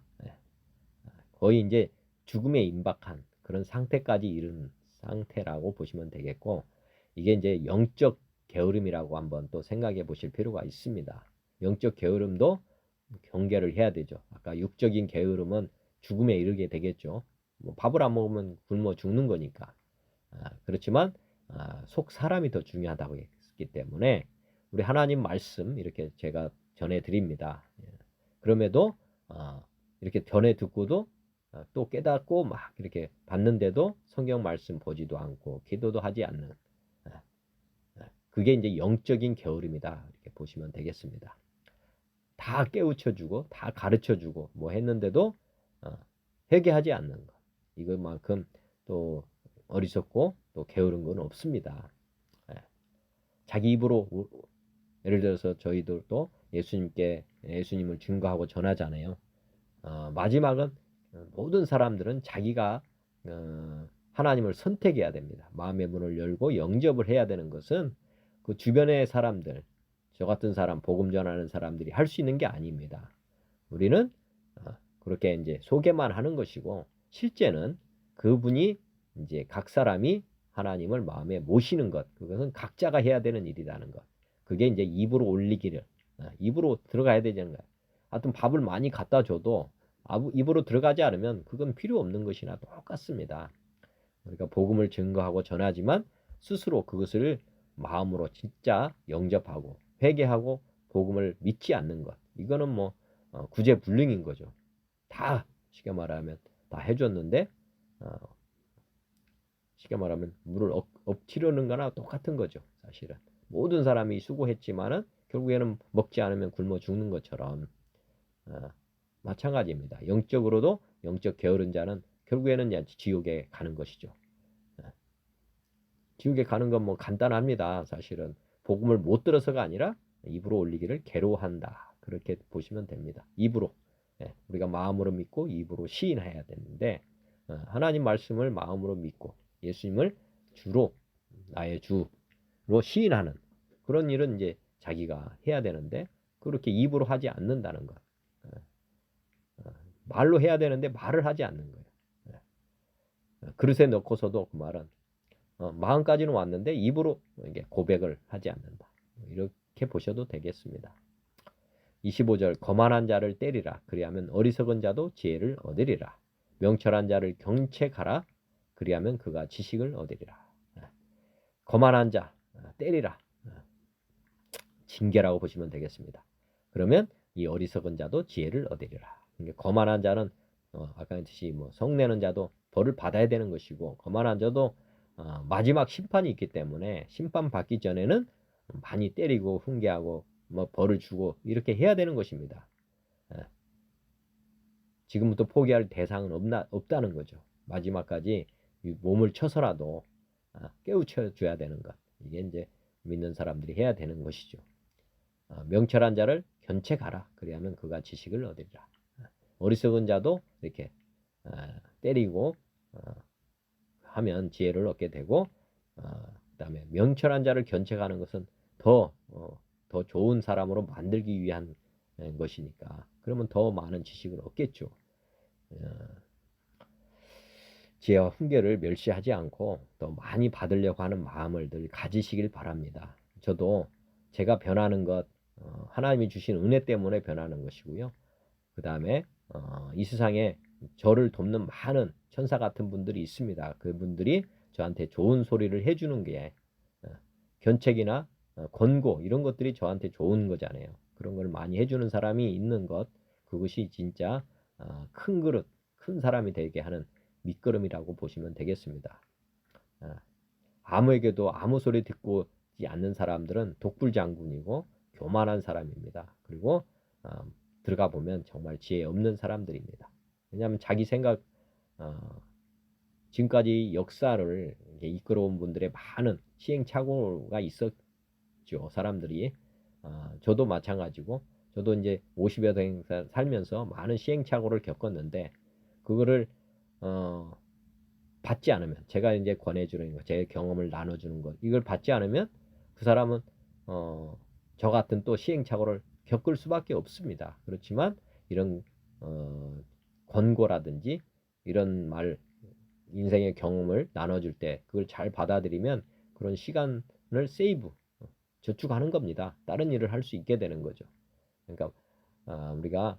거의 이제 죽음에 임박한 그런 상태까지 이른 상태라고 보시면 되겠고, 이게 이제 영적 게으름이라고 한번 또 생각해 보실 필요가 있습니다. 영적 게으름도 경계를 해야 되죠. 아까 육적인 게으름은 죽음에 이르게 되겠죠. 뭐 밥을 안 먹으면 굶어 죽는 거니까. 그렇지만 속 사람이 더 중요하다고 했기 때문에 우리 하나님 말씀 이렇게 제가 전해 드립니다. 그럼에도 이렇게 전해 듣고도 또 깨닫고 막 이렇게 받는데도 성경 말씀 보지도 않고 기도도 하지 않는 그게 이제 영적인 게으름이다 이렇게 보시면 되겠습니다. 다 깨우쳐주고 다 가르쳐주고 뭐 했는데도 회개하지 않는 것 이것만큼 또 어리석고 또 게으른 건 없습니다. 자기 입으로 예를 들어서 저희들도 예수님을 증거하고 전하잖아요. 마지막은 모든 사람들은 자기가 하나님을 선택해야 됩니다. 마음의 문을 열고 영접을 해야 되는 것은 그 주변의 사람들, 저 같은 사람, 복음 전하는 사람들이 할 수 있는 게 아닙니다. 우리는 그렇게 이제 소개만 하는 것이고 실제는 그분이 이제 각 사람이 하나님을 마음에 모시는 것, 그것은 각자가 해야 되는 일이라는 것. 그게 이제 입으로 올리기를 입으로 들어가야 되는 거야. 하여튼 밥을 많이 갖다 줘도 입으로 들어가지 않으면 그건 필요 없는 것이나 똑같습니다. 우리가 복음을 증거하고 전하지만 스스로 그것을 마음으로 진짜 영접하고 회개하고 복음을 믿지 않는 것. 이거는 뭐 구제불능인 거죠. 다 쉽게 말하면 다 해줬는데 쉽게 말하면 물을 엎치려는 거나 똑같은 거죠. 사실은 모든 사람이 수고했지만은 결국에는 먹지 않으면 굶어 죽는 것처럼 마찬가지입니다. 영적으로도 영적 게으른 자는 결국에는 지옥에 가는 것이죠. 지옥에 가는 건 뭐 간단합니다. 사실은 복음을 못 들어서가 아니라 입으로 올리기를 괴로워한다. 그렇게 보시면 됩니다. 입으로 우리가 마음으로 믿고 입으로 시인해야 되는데 하나님 말씀을 마음으로 믿고 예수님을 주로 나의 주로 시인하는 그런 일은 이제 자기가 해야 되는데 그렇게 입으로 하지 않는다는 것. 말로 해야 되는데 말을 하지 않는 거예요. 그릇에 넣고서도 그 말은 마음까지는 왔는데 입으로 이게 고백을 하지 않는다. 이렇게 보셔도 되겠습니다. 25절 거만한 자를 때리라. 그리하면 어리석은 자도 지혜를 얻으리라. 명철한 자를 경책하라. 그리하면 그가 지식을 얻으리라. 거만한 자 때리라. 징계라고 보시면 되겠습니다. 그러면 이 어리석은 자도 지혜를 얻으리라. 거만한 자는 아까 했듯이 뭐 성내는 자도 벌을 받아야 되는 것이고 거만한 자도 마지막 심판이 있기 때문에 심판 받기 전에는 많이 때리고 훈계하고 뭐 벌을 주고 이렇게 해야 되는 것입니다. 지금부터 포기할 대상은 없다는 거죠. 마지막까지 몸을 쳐서라도 깨우쳐 줘야 되는 것. 이게 이제 믿는 사람들이 해야 되는 것이죠. 명철한 자를 견책하라. 그리하면 그가 지식을 얻으리라. 어리석은 자도 이렇게 때리고 하면 지혜를 얻게 되고 그다음에 명철한 자를 견책하는 것은 더 좋은 사람으로 만들기 위한 것이니까 그러면 더 많은 지식을 얻겠죠. 지혜와 훈계를 멸시하지 않고 더 많이 받으려고 하는 마음을 늘 가지시길 바랍니다. 저도 제가 변하는 것 하나님이 주신 은혜 때문에 변하는 것이고요. 그 다음에 이 세상에 저를 돕는 많은 천사 같은 분들이 있습니다. 그분들이 저한테 좋은 소리를 해주는 게 견책이나 권고 이런 것들이 저한테 좋은 거잖아요. 그런 걸 많이 해주는 사람이 있는 것 그것이 진짜 큰 그릇, 큰 사람이 되게 하는 밑거름이라고 보시면 되겠습니다. 아무에게도 아무 소리 듣고 않는 사람들은 독불장군이고 교만한 사람입니다. 그리고 들어가 보면 정말 지혜 없는 사람들입니다. 왜냐하면 자기 생각 지금까지 역사를 이끌어온 분들의 많은 시행착오가 있었죠. 사람들이 저도 마찬가지고 저도 이제 50여 대 살면서 많은 시행착오를 겪었는데 그거를 받지 않으면 제가 이제 권해주는 것, 제 경험을 나눠주는 것 이걸 받지 않으면 그 사람은 저 같은 또 시행착오를 겪을 수밖에 없습니다. 그렇지만 이런 권고라든지 이런 말 인생의 경험을 나눠줄 때 그걸 잘 받아들이면 그런 시간을 세이브 저축하는 겁니다. 다른 일을 할 수 있게 되는 거죠. 그러니까 우리가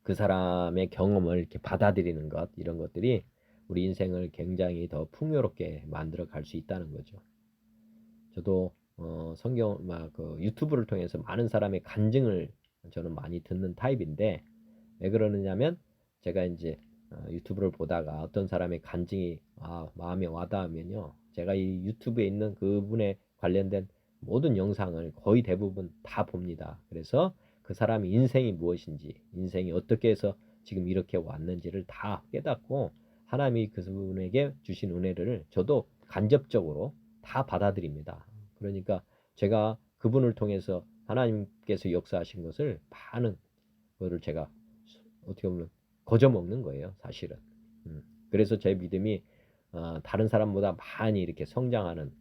그 사람의 경험을 이렇게 받아들이는 것 이런 것들이 우리 인생을 굉장히 더 풍요롭게 만들어 갈 수 있다는 거죠. 저도 성경 그 유튜브를 통해서 많은 사람의 간증을 저는 많이 듣는 타입인데 왜 그러느냐면 제가 이제 유튜브를 보다가 어떤 사람의 간증이 마음에 와닿으면요, 제가 이 유튜브에 있는 그분에 관련된 모든 영상을 거의 대부분 다 봅니다. 그래서 그 사람의 인생이 무엇인지, 인생이 어떻게 해서 지금 이렇게 왔는지를 다 깨닫고 하나님이 그분에게 주신 은혜를 저도 간접적으로 다 받아들입니다. 그러니까 제가 그분을 통해서 하나님께서 역사하신 것을 많은 거를 제가 어떻게 보면 거저먹는 거예요, 사실은. 그래서 제 믿음이 다른 사람보다 많이 이렇게 성장하는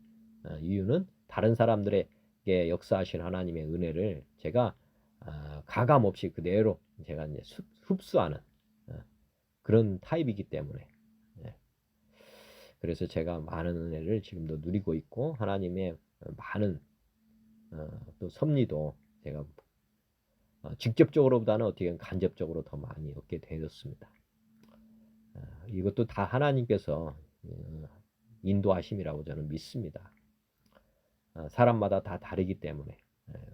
이유는 다른 사람들에게 역사하신 하나님의 은혜를 제가 가감 없이 그대로 제가 이제 흡수하는 그런 타입이기 때문에. 예. 그래서 제가 많은 은혜를 지금도 누리고 있고 하나님의 많은 또 섭리도 제가 직접적으로보다는 어떻게 보면 간접적으로 더 많이 얻게 되었습니다. 이것도 다 하나님께서 인도하심이라고 저는 믿습니다. 사람마다 다 다르기 때문에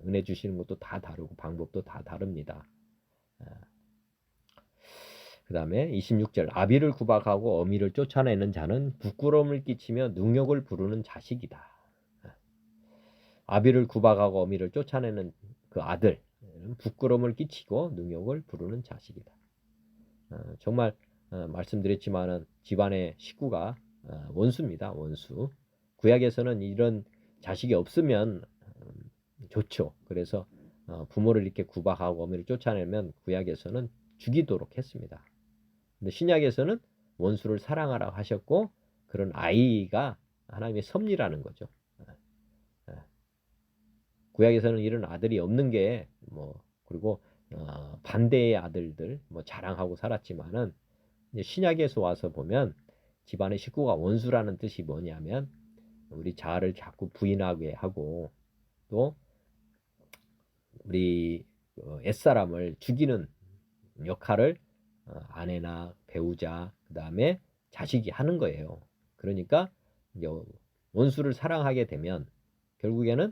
은혜 주시는 것도 다 다르고 방법도 다 다릅니다. 그 다음에 26절 아비를 구박하고 어미를 쫓아내는 자는 부끄러움을 끼치며 능욕을 부르는 자식이다. 아비를 구박하고 어미를 쫓아내는 그 아들 부끄러움을 끼치고 능욕을 부르는 자식이다. 정말 말씀드렸지만은 집안의 식구가 원수입니다. 원수. 구약에서는 이런 자식이 없으면 좋죠. 그래서 부모를 이렇게 구박하고 어미를 쫓아내면 구약에서는 죽이도록 했습니다. 근데 신약에서는 원수를 사랑하라고 하셨고 그런 아이가 하나님의 섭리라는 거죠. 구약에서는 이런 아들이 없는 게 그리고 반대의 아들들 자랑하고 살았지만은 이제 신약에서 와서 보면 집안의 식구가 원수라는 뜻이 뭐냐면 우리 자아를 자꾸 부인하게 하고 또 우리 옛사람을 죽이는 역할을 아내나 배우자 그 다음에 자식이 하는 거예요. 그러니까 이제 원수를 사랑하게 되면 결국에는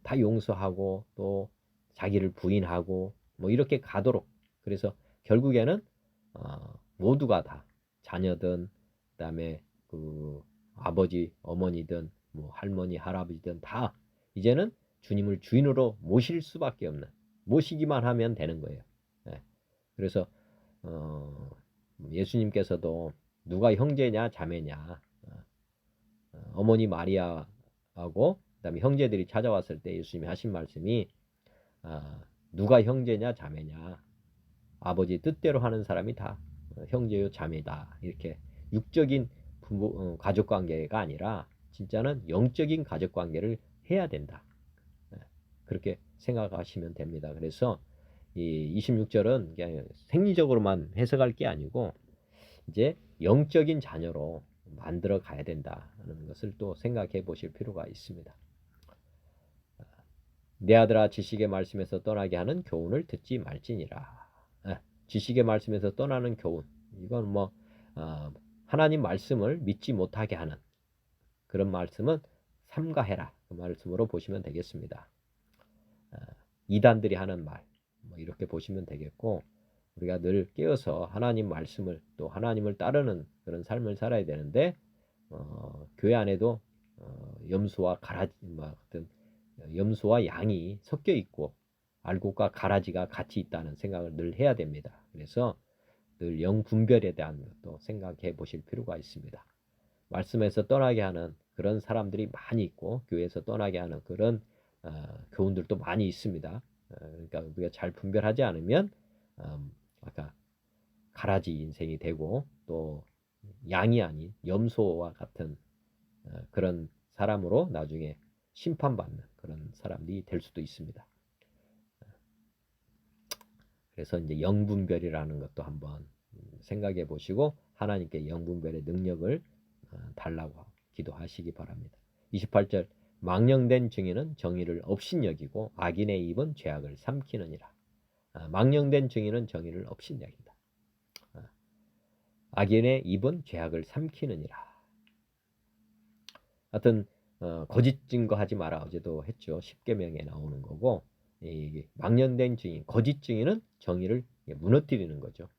다 용서하고 또 자기를 부인하고 이렇게 가도록 그래서 결국에는 모두가 다 자녀든 그다음에 그 아버지 어머니든 할머니 할아버지든 다 이제는 주님을 주인으로 모실 수밖에 없는 모시기만 하면 되는 거예요. 네. 그래서 예수님께서도 누가 형제냐 자매냐 어머니 마리아하고 그다음에 형제들이 찾아왔을 때 예수님이 하신 말씀이 누가 형제냐 자매냐 아버지 뜻대로 하는 사람이 다 형제요 자매다 이렇게 육적인 부모 가족 관계가 아니라 진짜는 영적인 가족 관계를 해야 된다. 그렇게 생각하시면 됩니다. 그래서 이 26절은 그냥 생리적으로만 해석할 게 아니고 이제 영적인 자녀로 만들어 가야 된다는 것을 또 생각해 보실 필요가 있습니다. 내 아들아 지식의 말씀에서 떠나게 하는 교훈을 듣지 말지니라. 지식의 말씀에서 떠나는 교훈 이건 하나님 말씀을 믿지 못하게 하는 그런 말씀은 삼가해라 그 말씀으로 보시면 되겠습니다. 이단들이 하는 말 이렇게 보시면 되겠고 우리가 늘 깨어서 하나님 말씀을 또 하나님을 따르는 그런 삶을 살아야 되는데 교회 안에도 염소와 가라지 같은 염소와 양이 섞여 있고 알곡과 가라지가 같이 있다는 생각을 늘 해야 됩니다. 그래서 늘 영분별에 대한 것도 생각해 보실 필요가 있습니다. 말씀에서 떠나게 하는 그런 사람들이 많이 있고 교회에서 떠나게 하는 그런 교훈들도 많이 있습니다. 그러니까 우리가 잘 분별하지 않으면 아까 가라지 인생이 되고 또 양이 아닌 염소와 같은 그런 사람으로 나중에 심판받는 그런 사람들이 될 수도 있습니다. 그래서 이제 영분별이라는 것도 한번 생각해 보시고 하나님께 영분별의 능력을 달라고 기도하시기 바랍니다. 28절 망령된 증인은 정의를 업신여기고 악인의 입은 죄악을 삼키느니라. 망령된 증인은 정의를 업신여긴다. 악인의 입은 죄악을 삼키느니라. 하여튼 거짓 증거하지 마라 어제도 했죠. 10계명에 나오는 거고 이 망령된 증인 거짓 증인은 정의를 무너뜨리는 거죠.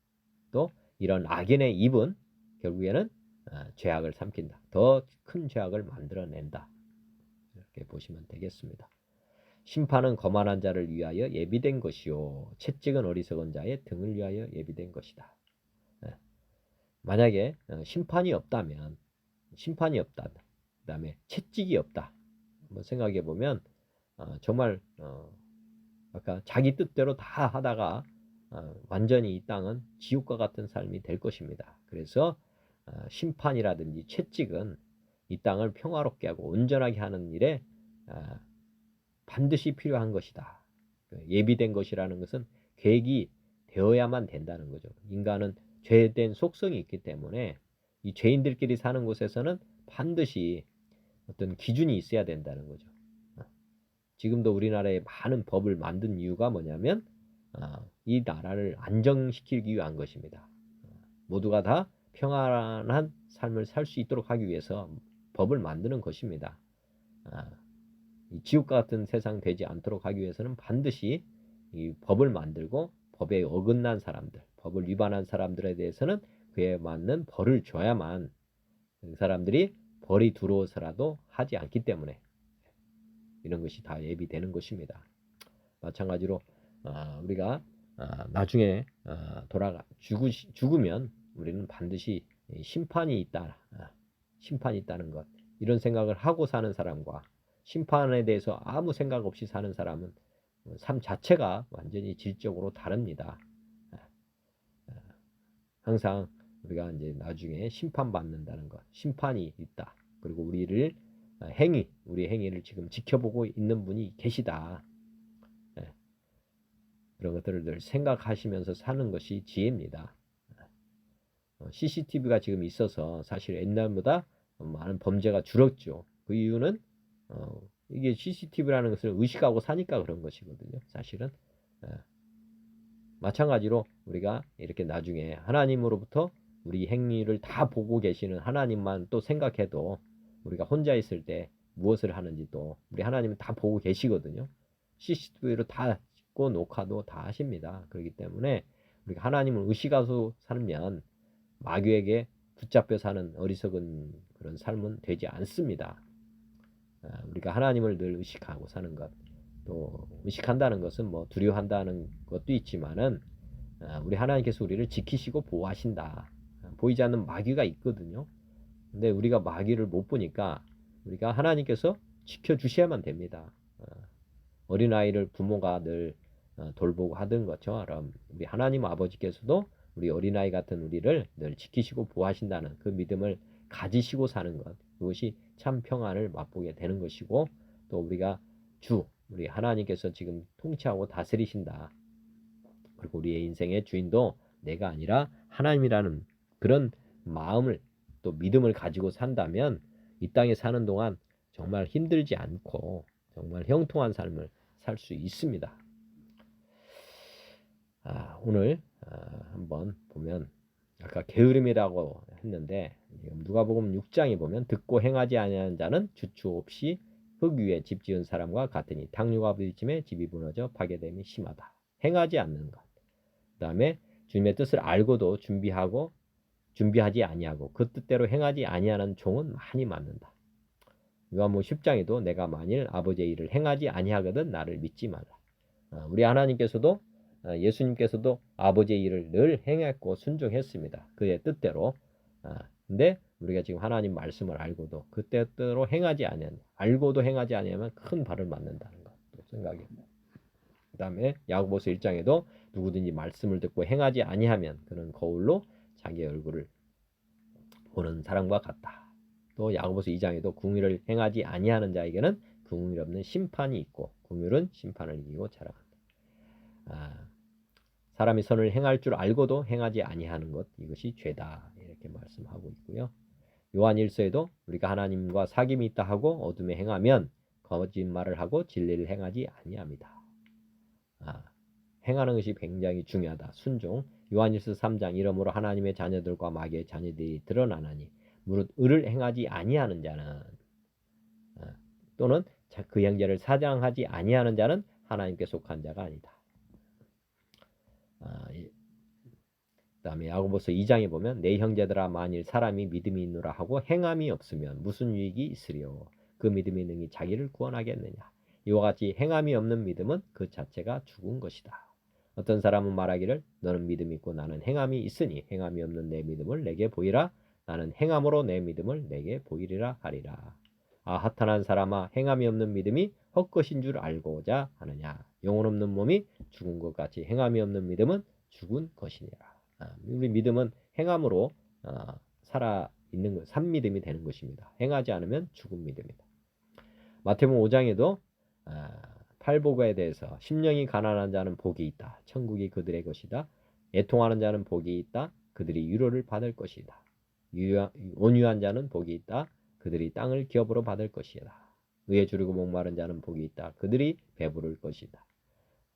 또 이런 악인의 입은 결국에는 죄악을 삼킨다. 더 큰 죄악을 만들어낸다. 이렇게 보시면 되겠습니다. 심판은 거만한 자를 위하여 예비된 것이요 채찍은 어리석은 자의 등을 위하여 예비된 것이다. 만약에 심판이 없다, 그 다음에 채찍이 없다. 한번 생각해 보면 정말 아까 자기 뜻대로 다 하다가 완전히 이 땅은 지옥과 같은 삶이 될 것입니다. 그래서 심판이라든지 채찍은 이 땅을 평화롭게 하고 온전하게 하는 일에 반드시 필요한 것이다. 예비된 것이라는 것은 계획이 되어야만 된다는 거죠. 인간은 죄된 속성이 있기 때문에 이 죄인들끼리 사는 곳에서는 반드시 어떤 기준이 있어야 된다는 거죠. 지금도 우리나라에 많은 법을 만든 이유가 뭐냐면 이 나라를 안정시키기 위한 것입니다. 모두가 다 평안한 삶을 살 수 있도록 하기 위해서 법을 만드는 것입니다. 이 지옥과 같은 세상 되지 않도록 하기 위해서는 반드시 이 법을 만들고 법에 어긋난 사람들, 법을 위반한 사람들에 대해서는 그에 맞는 벌을 줘야만 그 사람들이 벌이 들어오서라도 하지 않기 때문에 이런 것이 다 예비되는 것입니다. 마찬가지로 우리가 나중에 죽으면 우리는 반드시 심판이 있다는 것, 이런 생각을 하고 사는 사람과 심판에 대해서 아무 생각 없이 사는 사람은 삶 자체가 완전히 질적으로 다릅니다. 항상 우리가 이제 나중에 심판받는다는 것, 심판이 있다. 그리고 우리의 행위를 지금 지켜보고 있는 분이 계시다. 그런 것들을 늘 생각하시면서 사는 것이 지혜입니다. CCTV가 지금 있어서 사실 옛날보다 많은 범죄가 줄었죠. 그 이유는 이게 CCTV라는 것을 의식하고 사니까 그런 것이거든요. 사실은 마찬가지로 우리가 이렇게 나중에 하나님으로부터 우리 행위를 다 보고 계시는 하나님만 또 생각해도 우리가 혼자 있을 때 무엇을 하는지도 우리 하나님은 다 보고 계시거든요. CCTV로 다 찍고 녹화도 다 하십니다. 그렇기 때문에 우리가 하나님을 의식하고 살면 마귀에게 붙잡혀 사는 어리석은 그런 삶은 되지 않습니다. 우리가 하나님을 늘 의식하고 사는 것, 또 의식한다는 것은 뭐 두려워한다는 것도 있지만은 우리 하나님께서 우리를 지키시고 보호하신다. 보이지 않는 마귀가 있거든요. 근데 우리가 마귀를 못 보니까 우리가 하나님께서 지켜주셔야만 됩니다. 어린아이를 부모가 늘 돌보고 하던 것처럼 우리 하나님 아버지께서도 우리 어린아이 같은 우리를 늘 지키시고 보호하신다는 그 믿음을 가지시고 사는 것, 그것이 참 평안을 맛보게 되는 것이고, 또 우리가 우리 하나님께서 지금 통치하고 다스리신다. 그리고 우리의 인생의 주인도 내가 아니라 하나님이라는 그런 마음을 또 믿음을 가지고 산다면 이 땅에 사는 동안 정말 힘들지 않고 정말 형통한 삶을 살 수 있습니다. 오늘 한번 보면 아까 게으름이라고 했는데 누가복음 6장에 보면 듣고 행하지 아니하는 자는 주추 없이 흙 위에 집 지은 사람과 같으니 당류가 부딪힘에 집이 무너져 파괴됨이 심하다. 행하지 않는 것. 그 다음에 주님의 뜻을 알고도 준비하지 아니하고 그 뜻대로 행하지 아니하는 종은 많이 맞는다. 요한복음 10장에도 내가 만일 아버지의 일을 행하지 아니하거든 나를 믿지 말라. 우리 하나님께서도 예수님께서도 아버지의 일을 늘 행했고 순종했습니다. 그의 뜻대로. 근데 우리가 지금 하나님 말씀을 알고도 그 뜻대로 알고도 행하지 아니하면 큰 벌을 맞는다는 것도 생각합니다. 그 다음에 야고보서 1장에도 누구든지 말씀을 듣고 행하지 아니하면 그는 거울로 자기 얼굴을 보는 사람과 같다. 또 야고보서 2장에도 궁의를 행하지 아니하는 자에게는 궁의 없는 심판이 있고 긍휼은 심판을 이기고 자랑한다. 사람이 선을 행할 줄 알고도 행하지 아니하는 것, 이것이 죄다. 이렇게 말씀하고 있고요. 요한 1서에도 우리가 하나님과 사귐이 있다 하고 어둠에 행하면 거짓말을 하고 진리를 행하지 아니합니다. 행하는 것이 굉장히 중요하다. 순종. 요한일서 3장 이러므로 하나님의 자녀들과 마귀의 자녀들이 드러나나니 무릇 의를 행하지 아니하는 자는 또는 그 형제를 사랑하지 아니하는 자는 하나님께 속한 자가 아니다. 그다음에 야고보서 2장에 보면 내 형제들아 만일 사람이 믿음이 있노라 하고 행함이 없으면 무슨 유익이 있으리요. 그 믿음이 능히 자기를 구원하겠느냐. 이와 같이 행함이 없는 믿음은 그 자체가 죽은 것이다. 어떤 사람은 말하기를 너는 믿음이 있고 나는 행함이 있으니 행함이 없는 내 믿음을 내게 보이라. 나는 행함으로 내 믿음을 내게 보이리라 하리라. 아 허탄한 사람아 행함이 없는 믿음이 헛것인 줄 알고자 하느냐. 영혼 없는 몸이 죽은 것 같이 행함이 없는 믿음은 죽은 것이니라. 우리 믿음은 행함으로 살아 있는 것, 산 믿음이 되는 것입니다. 행하지 않으면 죽은 믿음이다. 마태복음 5장에도 팔복에 대해서 심령이 가난한 자는 복이 있다. 천국이 그들의 것이다. 애통하는 자는 복이 있다. 그들이 위로를 받을 것이다. 온유한 자는 복이 있다. 그들이 땅을 기업으로 받을 것이다. 의에 주르고 목마른 자는 복이 있다. 그들이 배부를 것이다.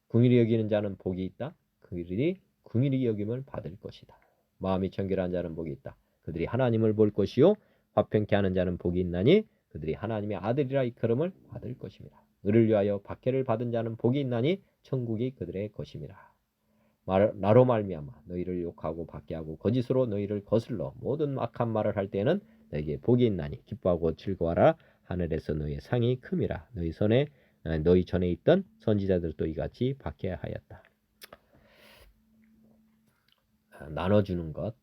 긍휼히 여기는 자는 복이 있다. 그들이 긍휼히 여김을 받을 것이다. 마음이 청결한 자는 복이 있다. 그들이 하나님을 볼 것이요 화평케 하는 자는 복이 있나니 그들이 하나님의 아들이라 이끌음을 받을 것입니다. 의를 위하여 박해를 받은 자는 복이 있나니 천국이 그들의 것입니다. 나로 말미암아 너희를 욕하고 박해하고 거짓으로 너희를 거슬러 모든 악한 말을 할 때에는 너희에게 복이 있나니 기뻐하고 즐거워하라. 하늘에서 너희의 상이 큼이라. 너희 전에 있던 선지자들도 이같이 박해하였다. 나눠주는 것.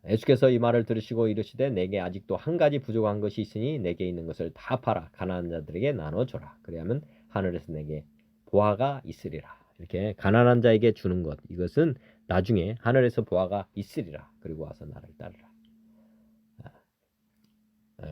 예수께서 이 말을 들으시고 이르시되 내게 아직도 한 가지 부족한 것이 있으니 내게 있는 것을 다 팔아 가난한 자들에게 나눠줘라. 그리하면 하늘에서 내게 보화가 있으리라. 이렇게 가난한 자에게 주는 것, 이것은 나중에 하늘에서 보화가 있으리라. 그리고 와서 나를 따르라.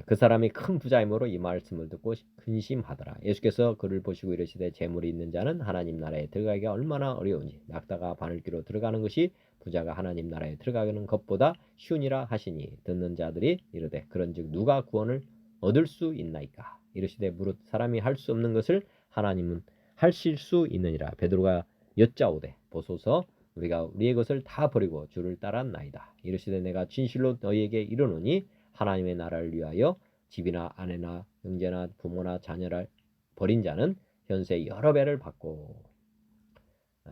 그 사람이 큰 부자이므로 이 말씀을 듣고 근심하더라. 예수께서 그를 보시고 이르시되 재물이 있는 자는 하나님 나라에 들어가기가 얼마나 어려운지 낙타가 바늘귀로 들어가는 것이 부자가 하나님 나라에 들어가는 것보다 쉬우니라 하시니 듣는 자들이 이르되 그런즉 누가 구원을 얻을 수 있나이까. 이르시되 무릇 사람이 할 수 없는 것을 하나님은 하실 수 있느니라. 베드로가 여짜오되 보소서 우리가 우리의 것을 다 버리고 주를 따랐나이다. 이르시되 내가 진실로 너희에게 이르노니 하나님의 나라를 위하여 집이나 아내나 형제나 부모나 자녀를 버린 자는 현세 여러 배를 받고 그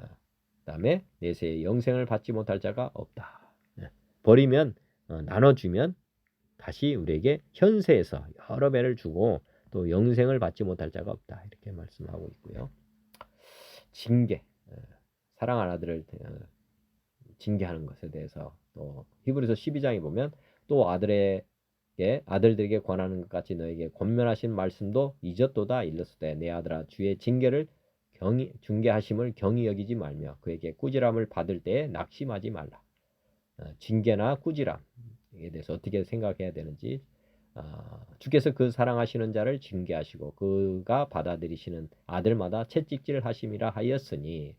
다음에 내세의 영생을 받지 못할 자가 없다. 버리면 나눠주면 다시 우리에게 현세에서 여러 배를 주고 또 영생을 받지 못할 자가 없다. 이렇게 말씀하고 있고요. 징계, 사랑하는 아들을 징계하는 것에 대해서 또 히브리서 12장에 보면 또 아들들에게 권하는 것 같이 너에게 권면하신 말씀도 잊었도다. 일렀으되 내 아들아 주의 징계를 중개하심을 경히 여기지 말며 그에게 꾸지람을 받을 때에 낙심하지 말라. 징계나 꾸지람에 대해서 어떻게 생각해야 되는지 주께서 그 사랑하시는 자를 징계하시고 그가 받아들이시는 아들마다 채찍질 하심이라 하였으니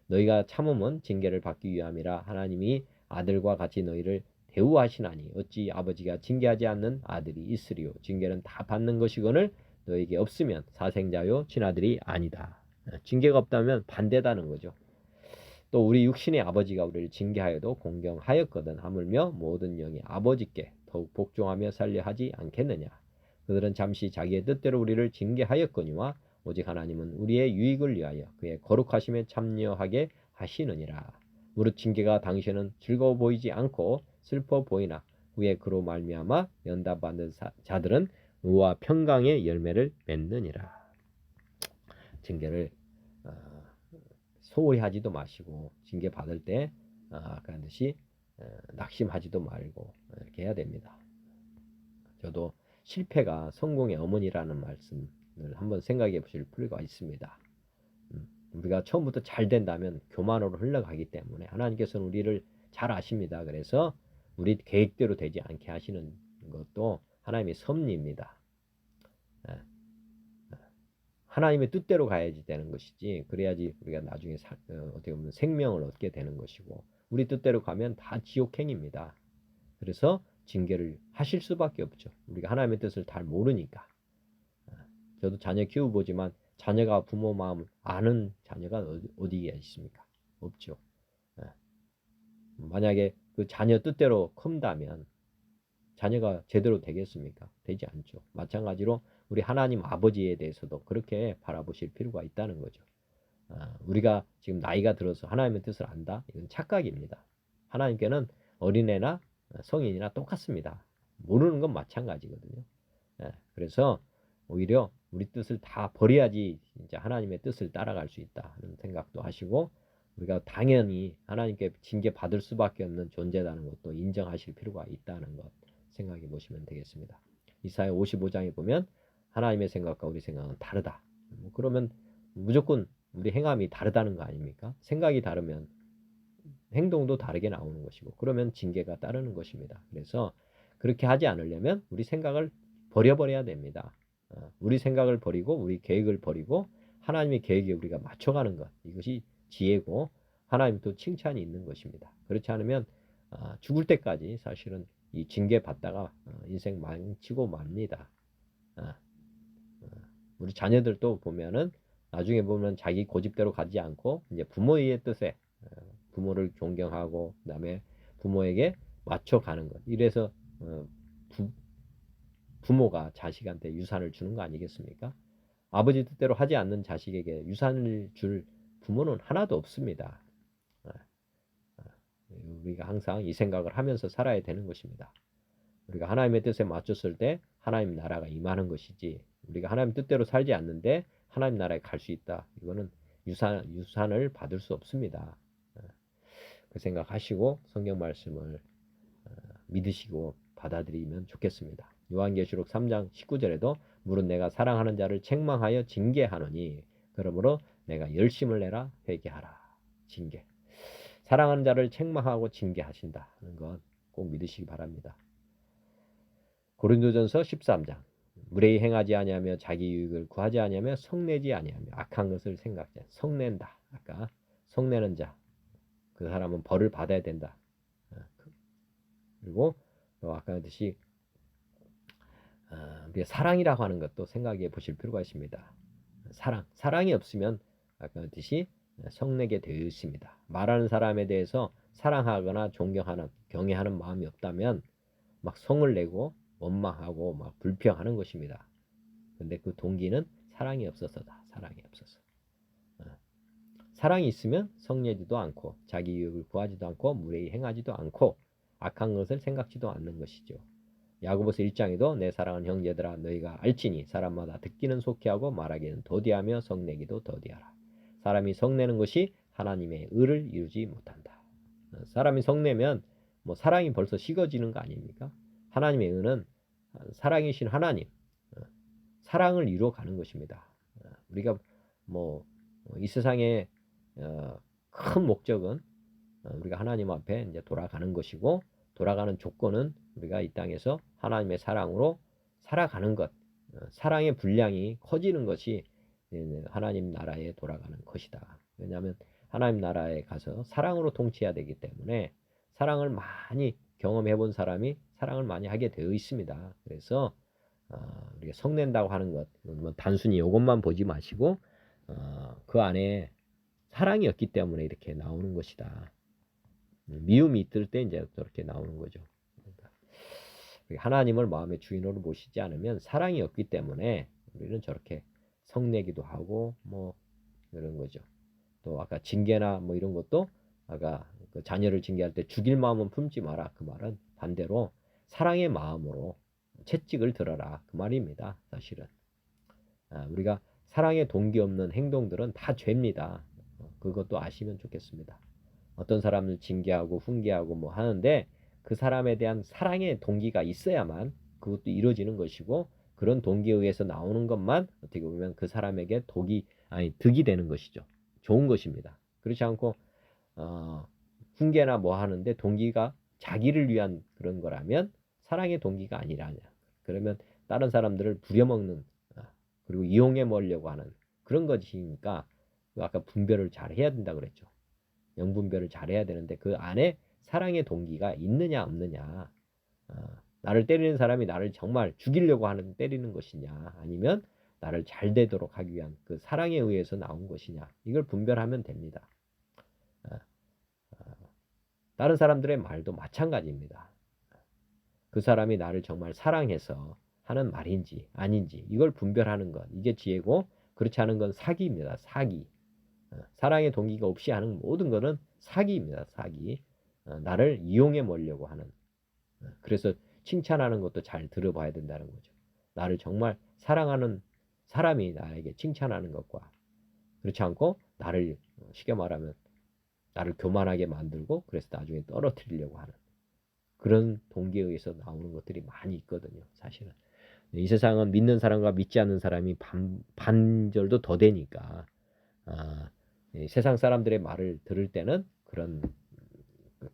너희가 참음은 징계를 받기 위함이라. 하나님이 아들과 같이 너희를 대우하시나니 어찌 아버지가 징계하지 않는 아들이 있으리요. 징계는 다 받는 것이거늘 너에게 없으면 사생자요 친아들이 아니다. 징계가 없다면 반대다는 거죠. 또 우리 육신의 아버지가 우리를 징계하여도 공경하였거든 하물며 모든 영이 아버지께 더욱 복종하며 살려 하지 않겠느냐. 그들은 잠시 자기의 뜻대로 우리를 징계하였거니와 오직 하나님은 우리의 유익을 위하여 그의 거룩하심에 참여하게 하시느니라. 무릇 징계가 당시에는 즐거워 보이지 않고 슬퍼 보이나 후에 그로 말미암아 연단받는 자들은 의와 평강의 열매를 맺느니라. 징계를 소홀히 하지도 마시고 징계 받을 때 아까 듯이 낙심하지도 말고 이렇게 해야 됩니다. 저도 실패가 성공의 어머니라는 말씀을 한번 생각해 보실 필요가 있습니다. 우리가 처음부터 잘 된다면 교만으로 흘러가기 때문에 하나님께서는 우리를 잘 아십니다. 그래서 우리 계획대로 되지 않게 하시는 것도 하나님의 섭리입니다. 하나님의 뜻대로 가야지 되는 것이지 그래야지 우리가 나중에 어떻게 보면 생명을 얻게 되는 것이고 우리 뜻대로 가면 다 지옥행입니다. 그래서 징계를 하실 수밖에 없죠. 우리가 하나님의 뜻을 잘 모르니까. 저도 자녀 키워보지만 자녀가 부모 마음을 아는 자녀가 어디에 있습니까? 없죠. 만약에 그 자녀 뜻대로 큰다면 자녀가 제대로 되겠습니까? 되지 않죠. 마찬가지로 우리 하나님 아버지에 대해서도 그렇게 바라보실 필요가 있다는 거죠. 우리가 지금 나이가 들어서 하나님의 뜻을 안다? 이건 착각입니다. 하나님께는 어린애나 성인이나 똑같습니다. 모르는 건 마찬가지거든요. 그래서 오히려 우리 뜻을 다 버려야지 진짜 하나님의 뜻을 따라갈 수 있다 하는 생각도 하시고, 우리가 당연히 하나님께 징계 받을 수밖에 없는 존재라는 것도 인정하실 필요가 있다는 것 생각해 보시면 되겠습니다. 이사야 55장에 보면 하나님의 생각과 우리 생각은 다르다. 그러면 무조건 우리 행함이 다르다는 거 아닙니까? 생각이 다르면 행동도 다르게 나오는 것이고, 그러면 징계가 따르는 것입니다. 그래서 그렇게 하지 않으려면 우리 생각을 버려버려야 됩니다. 우리 생각을 버리고 우리 계획을 버리고 하나님의 계획에 우리가 맞춰가는 것, 이것이 지혜고 하나님도 칭찬이 있는 것입니다. 그렇지 않으면 죽을 때까지 사실은 이 징계 받다가 인생 망치고 맙니다. 우리 자녀들도 보면은 나중에 보면 자기 고집대로 가지 않고 이제 부모의 뜻에 부모를 존경하고 그다음에 부모에게 맞춰가는 것. 이래서 부모가 자식한테 유산을 주는 거 아니겠습니까? 아버지 뜻대로 하지 않는 자식에게 유산을 줄 부모는 하나도 없습니다. 우리가 항상 이 생각을 하면서 살아야 되는 것입니다. 우리가 하나님의 뜻에 맞췄을 때 하나님 나라가 임하는 것이지, 우리가 하나님 뜻대로 살지 않는데 하나님 나라에 갈 수 있다. 이거는 유산을 받을 수 없습니다. 그 생각하시고 성경 말씀을 믿으시고 받아들이면 좋겠습니다. 요한계시록 3장 19절에도 물은 내가 사랑하는 자를 책망하여 징계하노니 그러므로 내가 열심을 내라 회개하라. 징계. 사랑하는 자를 책망하고 징계하신다는 것 꼭 믿으시기 바랍니다. 고린도전서 13장 무례히 행하지 아니하며 자기 유익을 구하지 아니하며 성내지 아니하며 악한 것을 생각지 않 성낸다. 아까 성내는 자, 그 사람은 벌을 받아야 된다. 그리고 아까 했듯이 우리가 사랑이라고 하는 것도 생각해 보실 필요가 있습니다. 사랑이 없으면 아까 했듯이 성내게 되어 있습니다. 말하는 사람에 대해서 사랑하거나 존경하는 경외하는 마음이 없다면 막 성을 내고 원망하고 막 불평하는 것입니다. 근데 그 동기는 사랑이 없어서다. 사랑이 없어서. 사랑이 있으면 성내지도 않고 자기 유익을 구하지도 않고 무례히 행하지도 않고 악한 것을 생각지도 않는 것이죠. 야고보서 1장에도 내 사랑하는 형제들아 너희가 알지니 사람마다 듣기는 속히하고 말하기는 더디하며 성내기도 더디하라. 사람이 성내는 것이 하나님의 의를 이루지 못한다. 사람이 성내면 뭐 사랑이 벌써 식어지는 거 아닙니까? 하나님의 의는 사랑이신 하나님, 사랑을 이루어 가는 것입니다. 우리가 뭐 이 세상의 큰 목적은 우리가 하나님 앞에 이제 돌아가는 것이고, 돌아가는 조건은 우리가 이 땅에서 하나님의 사랑으로 살아가는 것, 사랑의 분량이 커지는 것이 하나님 나라에 돌아가는 것이다. 왜냐하면 하나님 나라에 가서 사랑으로 통치해야 되기 때문에 사랑을 많이 경험해 본 사람이 사랑을 많이 하게 되어 있습니다. 그래서 우리가 성낸다고 하는 것, 뭐 단순히 이것만 보지 마시고 그 안에 사랑이 없기 때문에 이렇게 나오는 것이다. 미움이 있을 때 이제 저렇게 나오는 거죠. 그러니까 하나님을 마음의 주인으로 모시지 않으면 사랑이 없기 때문에 우리는 저렇게 성내기도 하고 뭐 이런 거죠. 또 아까 징계나 뭐 이런 것도 아까 그 자녀를 징계할 때 죽일 마음은 품지 마라. 그 말은 반대로 사랑의 마음으로 채찍을 들어라. 그 말입니다. 사실은. 우리가 사랑의 동기 없는 행동들은 다 죄입니다. 그것도 아시면 좋겠습니다. 어떤 사람을 징계하고 훈계하고 뭐 하는데 그 사람에 대한 사랑의 동기가 있어야만 그것도 이루어지는 것이고, 그런 동기에 의해서 나오는 것만 어떻게 보면 그 사람에게 득이 되는 것이죠. 좋은 것입니다. 그렇지 않고 훈계나 뭐 하는데 동기가 자기를 위한 그런 거라면 사랑의 동기가 아니라냐. 그러면 다른 사람들을 부려먹는 그리고 이용해 먹으려고 하는 그런 것이니까 아까 분별을 잘 해야 된다 그랬죠. 명분별을 잘 해야 되는데 그 안에 사랑의 동기가 있느냐 없느냐. 나를 때리는 사람이 나를 정말 죽이려고 하는 때리는 것이냐, 아니면 나를 잘 되도록 하기 위한 그 사랑에 의해서 나온 것이냐, 이걸 분별하면 됩니다. 다른 사람들의 말도 마찬가지입니다. 그 사람이 나를 정말 사랑해서 하는 말인지 아닌지 이걸 분별하는 것, 이게 지혜고, 그렇지 않은 건 사기입니다. 사기. 사랑의 동기가 없이 하는 모든 것은 사기입니다. 사기. 나를 이용해 먹으려고 하는. 그래서 칭찬하는 것도 잘 들어봐야 된다는 거죠. 나를 정말 사랑하는 사람이 나에게 칭찬하는 것과 그렇지 않고 나를 쉽게 말하면 나를 교만하게 만들고 그래서 나중에 떨어뜨리려고 하는 그런 동기에 의해서 나오는 것들이 많이 있거든요. 사실은. 이 세상은 믿는 사람과 믿지 않는 사람이 반절도 더 되니까 세상 사람들의 말을 들을 때는 그런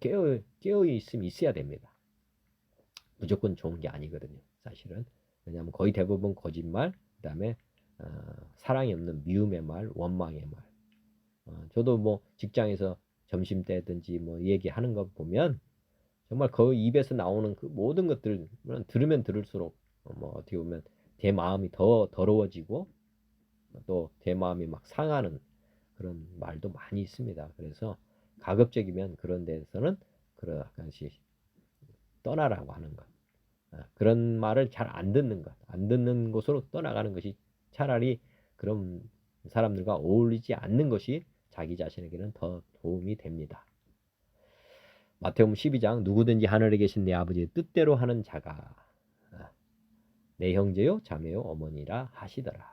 깨어 있음이 있어야 됩니다. 무조건 좋은 게 아니거든요. 사실은. 왜냐하면 거의 대부분 거짓말, 그 다음에 사랑이 없는 미움의 말, 원망의 말. 저도 뭐 직장에서 점심때든지 뭐 얘기하는 거 보면 정말 그 입에서 나오는 그 모든 것들을 들으면 들을수록 뭐 어떻게 보면 제 마음이 더 더러워지고 또 제 마음이 막 상하는 그런 말도 많이 있습니다. 그래서 가급적이면 그런 데서는 그런 약간씩 떠나라고 하는 것. 그런 말을 잘 안 듣는 것. 안 듣는 곳으로 떠나가는 것이 차라리 그런 사람들과 어울리지 않는 것이 자기 자신에게는 더 도움이 됩니다. 마태복음 12장 누구든지 하늘에 계신 내 아버지의 뜻대로 하는 자가 내 형제요 자매요 어머니라 하시더라.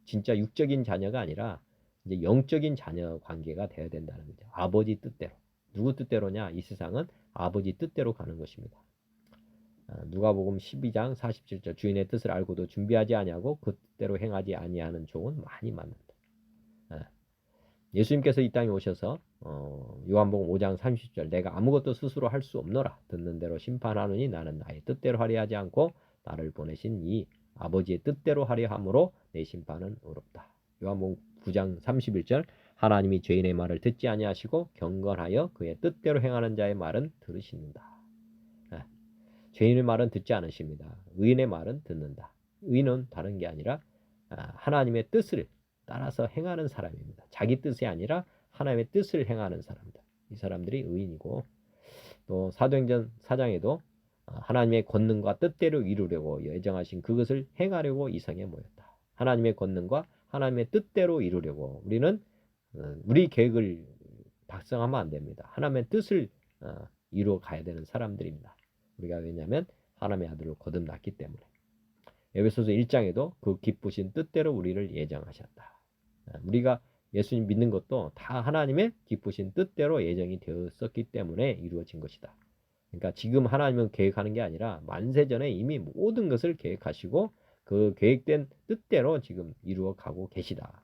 진짜 육적인 자녀가 아니라 이제 영적인 자녀 관계가 되어야 된다는 거죠. 아버지 뜻대로. 누구 뜻대로냐? 이 세상은 아버지 뜻대로 가는 것입니다. 누가복음 12장 47절 주인의 뜻을 알고도 준비하지 아니하고 그 뜻대로 행하지 아니하는 종은 많이 맞는다. 예수님께서 이 땅에 오셔서 요한복음 5장 30절 내가 아무것도 스스로 할 수 없노라 듣는 대로 심판하노니 나는 나의 뜻대로 하려 하지 않고 나를 보내신 이 아버지의 뜻대로 하려 함으로 내 심판은 의롭다. 요한복음 9장 31절 하나님이 죄인의 말을 듣지 아니하시고 경건하여 그의 뜻대로 행하는 자의 말은 들으시는다. 죄인의 말은 듣지 않으십니다. 의인의 말은 듣는다. 의인은 다른 게 아니라 하나님의 뜻을 따라서 행하는 사람입니다. 자기 뜻이 아니라 하나님의 뜻을 행하는 사람들. 이 사람들이 의인이고 또 사도행전 4장에도 하나님의 권능과 뜻대로 이루려고 예정하신 그것을 행하려고 이 성에 모였다. 하나님의 권능과 하나님의 뜻대로 이루려고 우리는 우리 계획을 작성하면 안 됩니다. 하나님의 뜻을 이루어 가야 되는 사람들입니다. 우리가 왜냐하면 하나님의 아들을 거듭났기 때문에. 에베소서 1장에도 그 기쁘신 뜻대로 우리를 예정하셨다. 우리가 예수님 믿는 것도 다 하나님의 기쁘신 뜻대로 예정이 되었었기 때문에 이루어진 것이다. 그러니까 지금 하나님은 계획하는 게 아니라 만세전에 이미 모든 것을 계획하시고 그 계획된 뜻대로 지금 이루어 가고 계시다.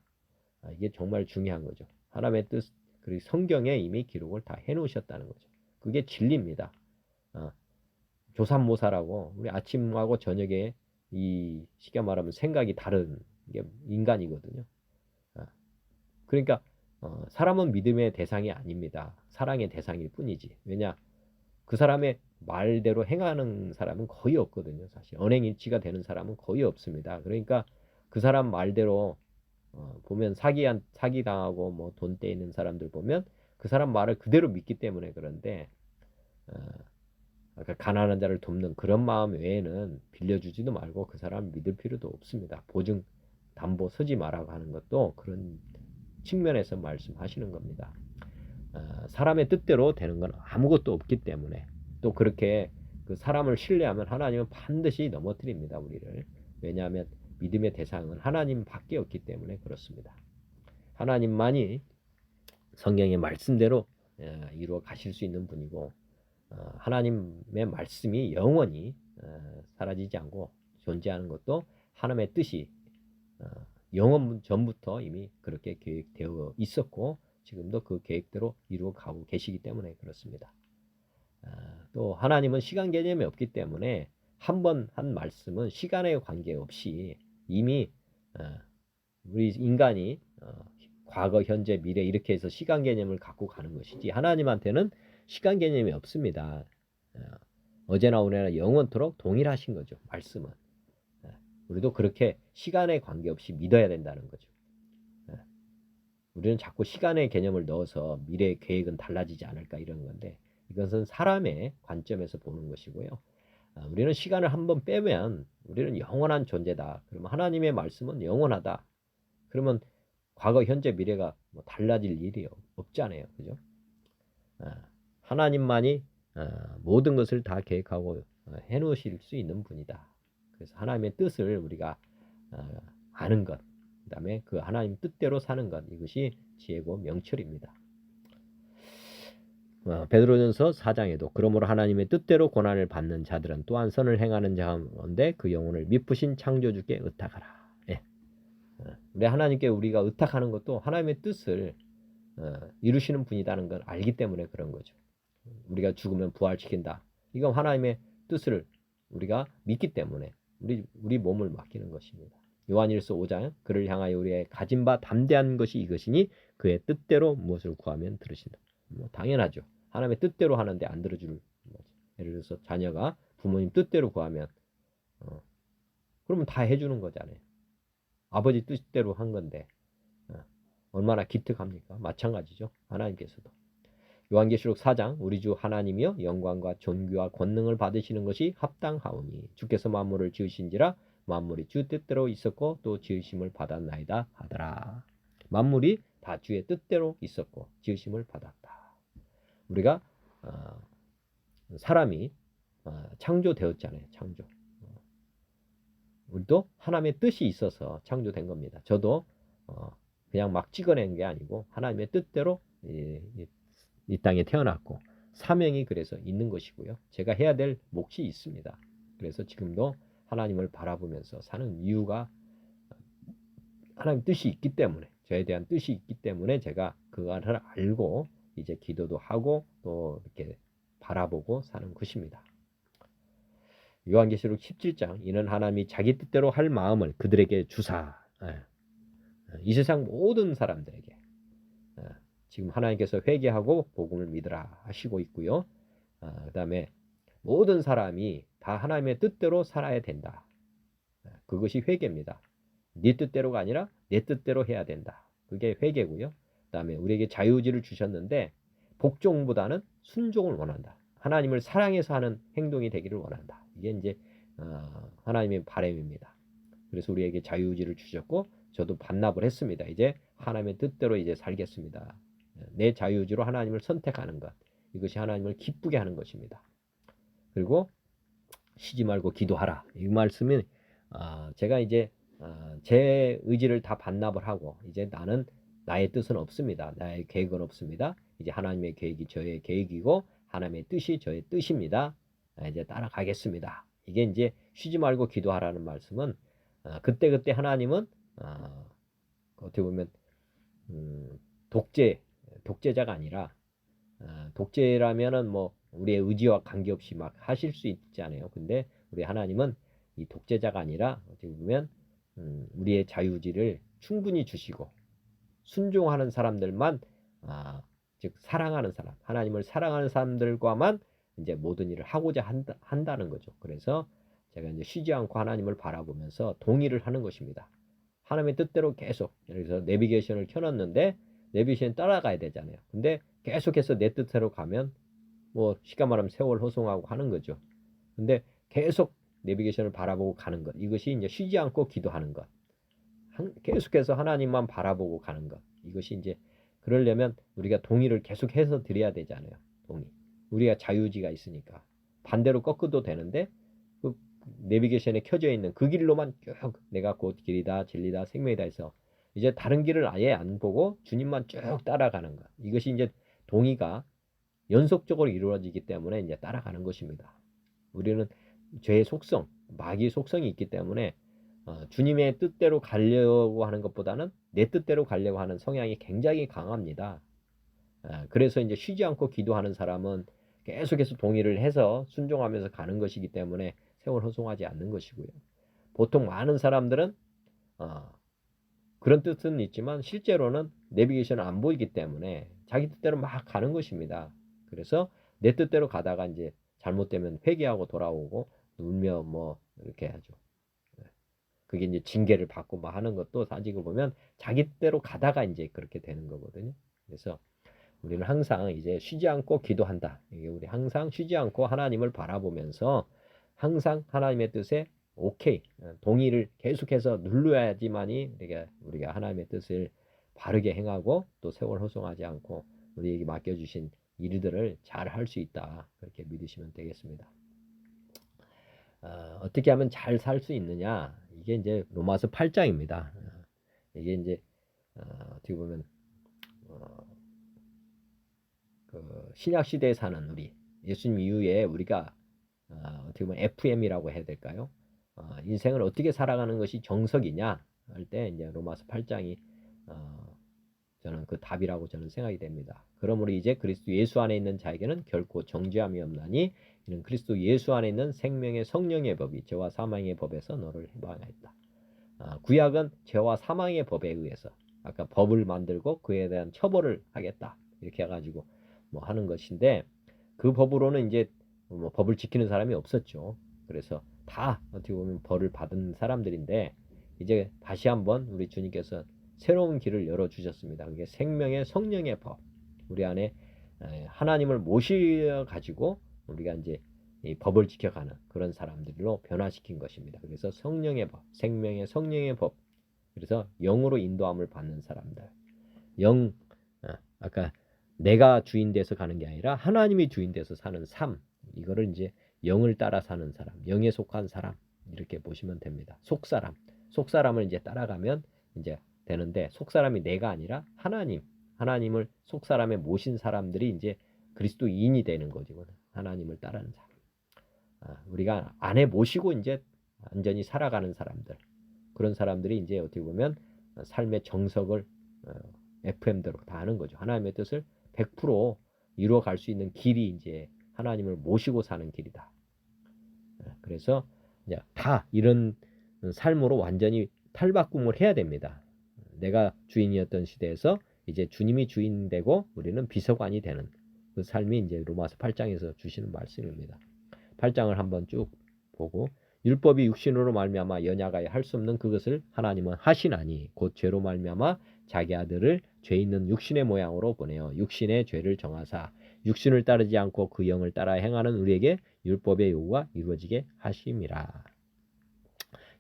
이게 정말 중요한 거죠. 하나님의 뜻, 그리고 성경에 이미 기록을 다 해놓으셨다는 거죠. 그게 진리입니다. 조삼모사라고 우리 아침하고 저녁에 이 쉽게 말하면 생각이 다른 게 인간이거든요. 그러니까 사람은 믿음의 대상이 아닙니다. 사랑의 대상일 뿐이지. 왜냐? 그 사람의 말대로 행하는 사람은 거의 없거든요. 사실 언행일치가 되는 사람은 거의 없습니다. 그러니까 그 사람 말대로 보면 사기 당하고 뭐 돈 떼이는 사람들 보면 그 사람 말을 그대로 믿기 때문에 그런데 아까 가난한 자를 돕는 그런 마음 외에는 빌려주지도 말고 그 사람 믿을 필요도 없습니다. 보증 담보 서지 말라고 하는 것도 그런 측면에서 말씀하시는 겁니다. 사람의 뜻대로 되는 건 아무것도 없기 때문에 또 그렇게 그 사람을 신뢰하면 하나님은 반드시 넘어뜨립니다. 우리를. 왜냐하면 믿음의 대상은 하나님밖에 없기 때문에 그렇습니다. 하나님만이 성경의 말씀대로 이루어 가실 수 있는 분이고 하나님의 말씀이 영원히 사라지지 않고 존재하는 것도 하나님의 뜻이 영원 전부터 이미 그렇게 계획되어 있었고 지금도 그 계획대로 이루어 가고 계시기 때문에 그렇습니다. 또 하나님은 시간 개념이 없기 때문에 한 번 한 말씀은 시간에 관계없이 이미 우리 인간이 과거, 현재, 미래 이렇게 해서 시간 개념을 갖고 가는 것이지 하나님한테는 시간 개념이 없습니다. 어제나 오늘나 영원토록 동일하신 거죠. 말씀은. 우리도 그렇게 시간에 관계없이 믿어야 된다는 거죠. 우리는 자꾸 시간의 개념을 넣어서 미래의 계획은 달라지지 않을까 이런 건데 이것은 사람의 관점에서 보는 것이고요. 우리는 시간을 한번 빼면 우리는 영원한 존재다. 그러면 하나님의 말씀은 영원하다. 그러면 과거, 현재, 미래가 뭐 달라질 일이 없잖아요. 그죠? 하나님만이 모든 것을 다 계획하고 해놓으실 수 있는 분이다. 그래서 하나님의 뜻을 우리가 아는 것, 그 다음에 그 하나님 뜻대로 사는 것, 이것이 지혜고 명철입니다. 베드로전서 4장에도 그러므로 하나님의 뜻대로 고난을 받는 자들은 또한 선을 행하는 자인데 그 영혼을 미쁘신 창조주께 의탁하라. 예. 우리 하나님께 우리가 의탁하는 것도 하나님의 뜻을 이루시는 분이라는 걸 알기 때문에 그런 거죠. 우리가 죽으면 부활시킨다. 이건 하나님의 뜻을 우리가 믿기 때문에 우리 몸을 맡기는 것입니다. 요한일서 5장 그를 향하여 우리의 가진 바 담대한 것이 이것이니 그의 뜻대로 무엇을 구하면 들으신다. 뭐 당연하죠. 하나님의 뜻대로 하는데 안 들어줄 거죠. 예를 들어서 자녀가 부모님 뜻대로 구하면 그러면 다 해주는 거잖아요. 아버지 뜻대로 한 건데 얼마나 기특합니까? 마찬가지죠. 하나님께서도. 요한계시록 4장 우리 주 하나님이여 영광과 존귀와 권능을 받으시는 것이 합당하오니 주께서 만물을 지으신지라 만물이 주 뜻대로 있었고 또 지으심을 받았나이다 하더라. 만물이 다 주의 뜻대로 있었고 지으심을 받았다. 우리가 사람이 창조되었잖아요. 창조. 우리도 하나님의 뜻이 있어서 창조된 겁니다. 저도 그냥 막 찍어낸 게 아니고 하나님의 뜻대로 이 땅에 태어났고 사명이 그래서 있는 것이고요. 제가 해야 될 몫이 있습니다. 그래서 지금도 하나님을 바라보면서 사는 이유가 하나님 뜻이 있기 때문에 저에 대한 뜻이 있기 때문에 제가 그거를 알고 이제 기도도 하고 또 이렇게 바라보고 사는 것입니다. 요한계시록 17장 이는 하나님이 자기 뜻대로 할 마음을 그들에게 주사 이 세상 모든 사람들에게 지금 하나님께서 회개하고 복음을 믿으라 하시고 있고요. 그 다음에 모든 사람이 다 하나님의 뜻대로 살아야 된다. 그것이 회개입니다. 네 뜻대로가 아니라 내 뜻대로 해야 된다. 그게 회개고요. 그 다음에 우리에게 자유의지를 주셨는데 복종보다는 순종을 원한다. 하나님을 사랑해서 하는 행동이 되기를 원한다. 이게 이제 하나님의 바람입니다. 그래서 우리에게 자유의지를 주셨고 저도 반납을 했습니다. 이제 하나님의 뜻대로 이제 살겠습니다. 내 자유의지로 하나님을 선택하는 것. 이것이 하나님을 기쁘게 하는 것입니다. 그리고 쉬지 말고 기도하라. 이 말씀은 제가 이제 제 의지를 다 반납을 하고 이제 나는 나의 뜻은 없습니다. 나의 계획은 없습니다. 이제 하나님의 계획이 저의 계획이고 하나님의 뜻이 저의 뜻입니다. 이제 따라가겠습니다. 이게 이제 쉬지 말고 기도하라는 말씀은 그때그때 하나님은 어떻게 보면 독재자가 아니라 독재라면은 뭐 우리의 의지와 관계없이 막 하실 수 있잖아요. 근데 우리 하나님은 이 독재자가 아니라 어떻게 보면 우리의 자유의지를 충분히 주시고 순종하는 사람들만 즉 사랑하는 사람, 하나님을 사랑하는 사람들과만 이제 모든 일을 하고자 한다는 거죠. 그래서 제가 이제 쉬지 않고 하나님을 바라보면서 동의를 하는 것입니다. 하나님의 뜻대로 계속, 예를 들어서 내비게이션을 켜놨는데 내비게이션 따라가야 되잖아요. 근데 계속해서 내 뜻대로 가면 뭐 쉽게 말하면 세월 호송하고 하는 거죠. 근데 계속 내비게이션을 바라보고 가는 것, 이것이 이제 쉬지 않고 기도하는 것, 계속해서 하나님만 바라보고 가는 것, 이것이 이제 그러려면 우리가 동의를 계속해서 드려야 되잖아요. 동의. 우리가 자유의지가 있으니까 반대로 꺾어도 되는데 그 내비게이션에 켜져 있는 그 길로만 쭉 내가 곧 길이다 진리다 생명이다 해서 이제 다른 길을 아예 안 보고 주님만 쭉 따라가는 것, 이것이 이제 동의가 연속적으로 이루어지기 때문에 이제 따라가는 것입니다. 우리는 죄의 속성, 마귀의 속성이 있기 때문에 주님의 뜻대로 가려고 하는 것보다는 내 뜻대로 가려고 하는 성향이 굉장히 강합니다. 그래서 이제 쉬지 않고 기도하는 사람은 계속해서 동의를 해서 순종하면서 가는 것이기 때문에 세월 허송하지 않는 것이고요. 보통 많은 사람들은 그런 뜻은 있지만 실제로는 내비게이션은 안 보이기 때문에 자기 뜻대로 막 가는 것입니다. 그래서 내 뜻대로 가다가 이제 잘못되면 회개하고 돌아오고 울며 뭐 이렇게 하죠. 그게 이제 징계를 받고 막 하는 것도 사직을 보면 자기 뜻대로 가다가 이제 그렇게 되는 거거든요. 그래서 우리는 항상 이제 쉬지 않고 기도한다. 이게 우리 항상 쉬지 않고 하나님을 바라보면서 항상 하나님의 뜻에 오케이 동의를 계속해서 눌러야지만이 우리가 하나님의 뜻을 바르게 행하고 또 세월 허송하지 않고 우리에게 맡겨주신 일들을 잘 할 수 있다. 그렇게 믿으시면 되겠습니다. 어떻게 하면 잘 살 수 있느냐? 이게 이제 로마서 8장입니다. 이게 이제 어떻게 보면 그 신약 시대에 사는 우리 예수님 이후에 우리가 어떻게 보면 FM이라고 해야 될까요? 인생을 어떻게 살아가는 것이 정석이냐 할 때 이제 로마서 8장이 저는 그 답이라고 저는 생각이 됩니다. 그러므로 이제 그리스도 예수 안에 있는 자에게는 결코 정죄함이 없나니 이는 그리스도 예수 안에 있는 생명의 성령의 법이 죄와 사망의 법에서 너를 해방하였다. 구약은 죄와 사망의 법에 의해서 아까 법을 만들고 그에 대한 처벌을 하겠다 이렇게 해가지고 뭐 하는 것인데 그 법으로는 이제 뭐 법을 지키는 사람이 없었죠. 그래서 다 어떻게 보면 벌을 받은 사람들인데 이제 다시 한번 우리 주님께서 새로운 길을 열어주셨습니다. 그게 생명의 성령의 법. 우리 안에 하나님을 모셔 가지고 우리가 이제 이 법을 지켜가는 그런 사람들로 변화시킨 것입니다. 그래서 성령의 법, 생명의 성령의 법. 그래서 영으로 인도함을 받는 사람들. 영, 아까 내가 주인 돼서 가는 게 아니라 하나님이 주인 돼서 사는 삶. 이거를 이제 영을 따라 사는 사람, 영에 속한 사람 이렇게 보시면 됩니다. 속사람, 속사람을 이제 따라가면 이제 되는데 속사람이 내가 아니라 하나님을 속사람에 모신 사람들이 이제 그리스도인이 되는 거죠. 하나님을 따르는 사람. 우리가 안에 모시고 이제 완전히 살아가는 사람들. 그런 사람들이 이제 어떻게 보면 삶의 정석을 FM대로 다 하는 거죠. 하나님의 뜻을 100% 이루어갈 수 있는 길이 이제 하나님을 모시고 사는 길이다. 그래서 이제 다 이런 삶으로 완전히 탈바꿈을 해야 됩니다. 내가 주인이었던 시대에서 이제 주님이 주인 되고 우리는 비서관이 되는 그 삶이 이제 로마서 8장에서 주시는 말씀입니다. 8장을 한번 쭉 보고 율법이 육신으로 말미암아 연약하여 할 수 없는 그것을 하나님은 하시나니 곧 죄로 말미암아 자기 아들을 죄 있는 육신의 모양으로 보내어 육신의 죄를 정하사 육신을 따르지 않고 그 영을 따라 행하는 우리에게 율법의 요구가 이루어지게 하심이라.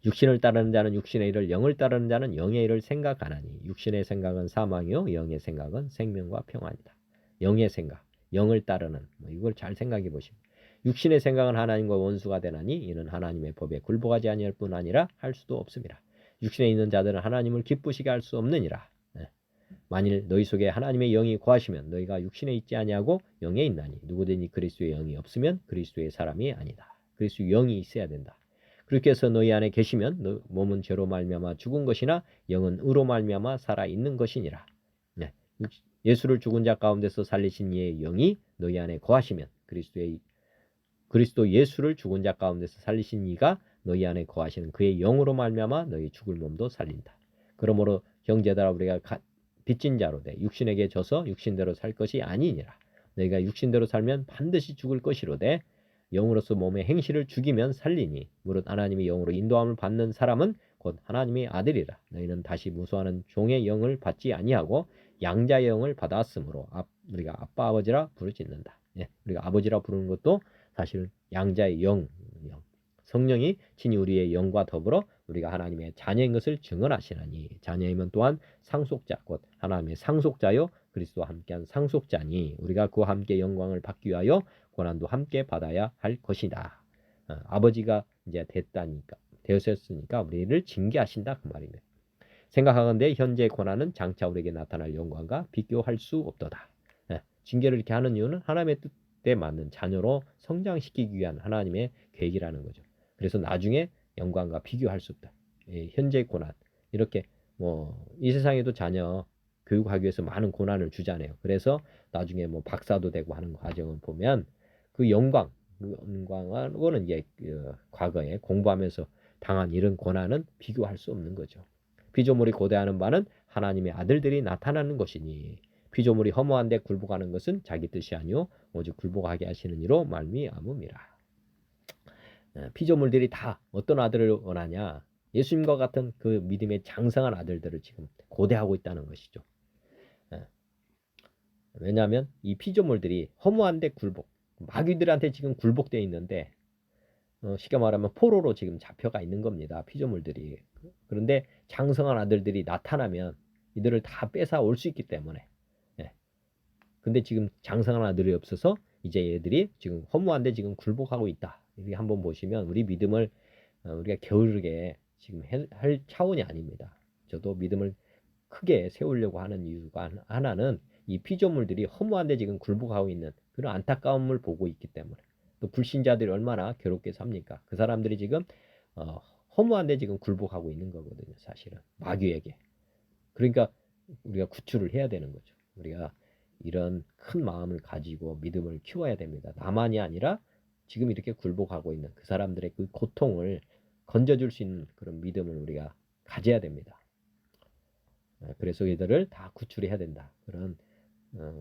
육신을 따르는 자는 육신의 일을 영을 따르는 자는 영의 일을 생각하나니 육신의 생각은 사망이요 영의 생각은 생명과 평안이다. 영의 생각, 영을 따르는 이걸 잘 생각해 보십시오. 육신의 생각은 하나님과 원수가 되나니 이는 하나님의 법에 굴복하지 아니할 뿐 아니라 할 수도 없습니다. 육신에 있는 자들은 하나님을 기쁘시게 할 수 없느니라. 만일 너희 속에 하나님의 영이 거하시면 너희가 육신에 있지 아니하고 영에 있나니 누구든지 그리스도의 영이 없으면 그리스도의 사람이 아니다. 그리스도의 영이 있어야 된다. 그렇게 해서 너희 안에 계시면 몸은 죄로 말미암아 죽은 것이나 영은 의로 말미암아 살아 있는 것이니라. 예수를 죽은 자 가운데서 살리신 이의 영이 너희 안에 거하시면 그리스도 예수를 죽은 자 가운데서 살리신 이가 너희 안에 거하시는 그의 영으로 말미암아 너희 죽을 몸도 살린다. 그러므로 형제들아 우리가 빚진 자로 돼 육신에게 져서 육신대로 살 것이 아니니라. 너희가 육신대로 살면 반드시 죽을 것이로되 영으로서 몸의 행실을 죽이면 살리니 무릇 하나님이 영으로 인도함을 받는 사람은 곧 하나님의 아들이라. 너희는 다시 무수하는 종의 영을 받지 아니하고 양자의 영을 받았으므로 우리가 아빠 아버지라 부르짖는다. 우리가 아버지라 부르는 것도 사실 양자의 영, 성령이 친히 우리의 영과 더불어 우리가 하나님의 자녀인 것을 증언하시나니 자녀이면 또한 상속자 곧 하나님의 상속자요 그리스도와 함께한 상속자니 우리가 그와 함께 영광을 받기 위하여 고난도 함께 받아야 할 것이다. 아버지가 이제 되었으니까 우리를 징계하신다 그 말이네. 생각하건대 현재 고난은 장차 우리에게 나타날 영광과 비교할 수 없도다. 징계를 이렇게 하는 이유는 하나님의 뜻에 맞는 자녀로 성장시키기 위한 하나님의 계획이라는 거죠. 그래서 나중에 영광과 비교할 수 없다. 현재 고난 이렇게 이 세상에도 자녀 교육하기 위해서 많은 고난을 주잖아요. 그래서 나중에 박사도 되고 하는 과정을 보면 그 영광하고는 이제 과거에 공부하면서 당한 이런 고난은 비교할 수 없는 거죠. 피조물이 고대하는 바는 하나님의 아들들이 나타나는 것이니 피조물이 허무한데 굴복하는 것은 자기 뜻이 아니오 오직 굴복하게 하시는 이로 말미암음이라. 피조물들이 다 어떤 아들을 원하냐? 예수님과 같은 그 믿음의 장성한 아들들을 지금 고대하고 있다는 것이죠. 왜냐하면 이 피조물들이 허무한데 굴복, 마귀들한테 지금 굴복되어 있는데 쉽게 말하면 포로로 지금 잡혀가 있는 겁니다. 피조물들이. 그런데 장성한 아들들이 나타나면 이들을 다 뺏어 올 수 있기 때문에. 예. 근데 지금 장성한 아들이 없어서 이제 얘들이 지금 허무한데 지금 굴복하고 있다. 이렇게 한번 보시면 우리 믿음을 우리가 게으르게 지금 할 차원이 아닙니다. 저도 믿음을 크게 세우려고 하는 이유가 하나는 이 피조물들이 허무한데 지금 굴복하고 있는 그런 안타까움을 보고 있기 때문에. 또 불신자들이 얼마나 괴롭게 삽니까? 그 사람들이 지금 허무한데 지금 굴복하고 있는 거거든요. 사실은 마귀에게. 그러니까 우리가 구출을 해야 되는 거죠. 우리가 이런 큰 마음을 가지고 믿음을 키워야 됩니다. 나만이 아니라 지금 이렇게 굴복하고 있는 그 사람들의 그 고통을 건져줄 수 있는 그런 믿음을 우리가 가져야 됩니다. 그래서 이들을 다 구출해야 된다. 그런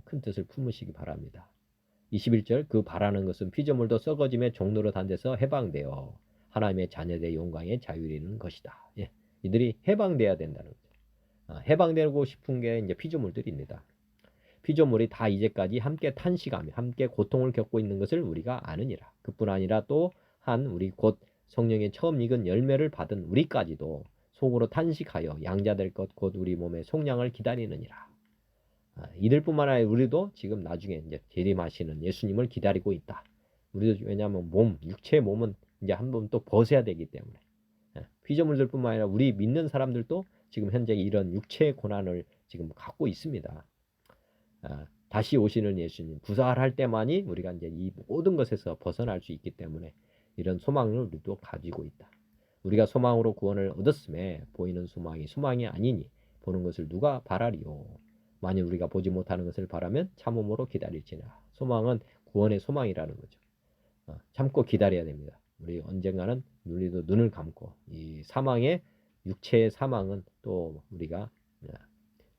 큰 뜻을 품으시기 바랍니다. 21절 그 바라는 것은 피조물도 썩어짐의 종로로 단 데서 해방되어 하나님의 자녀들의 영광에 자유이르는 것이다. 예, 이들이 해방돼야 된다는 거죠. 해방되고 싶은 게 이제 피조물들입니다. 피조물이 다 이제까지 함께 탄식하며 함께 고통을 겪고 있는 것을 우리가 아느니라. 그뿐 아니라 또한 우리 곧 성령의 처음 익은 열매를 받은 우리까지도 속으로 탄식하여 양자될 것 곧 우리 몸의 속량을 기다리느니라. 이들뿐만 아니라 우리도 지금 나중에 이제 재림하시는 예수님을 기다리고 있다. 우리도 왜냐하면 육체의 몸은 이제 한번 또 벗어야 되기 때문에 피조물들뿐만 아니라 우리 믿는 사람들도 지금 현재 이런 육체의 고난을 지금 갖고 있습니다. 다시 오시는 예수님 부활할 때만이 우리가 이제 이 모든 것에서 벗어날 수 있기 때문에 이런 소망을 우리도 가지고 있다. 우리가 소망으로 구원을 얻었음에 보이는 소망이 아니니 보는 것을 누가 바라리요. 만일 우리가 보지 못하는 것을 바라면 참음으로 기다릴지니라. 소망은 구원의 소망이라는 거죠. 참고 기다려야 됩니다. 우리 언젠가는 우리도 눈을 감고 이 사망의 육체의 사망은 또 우리가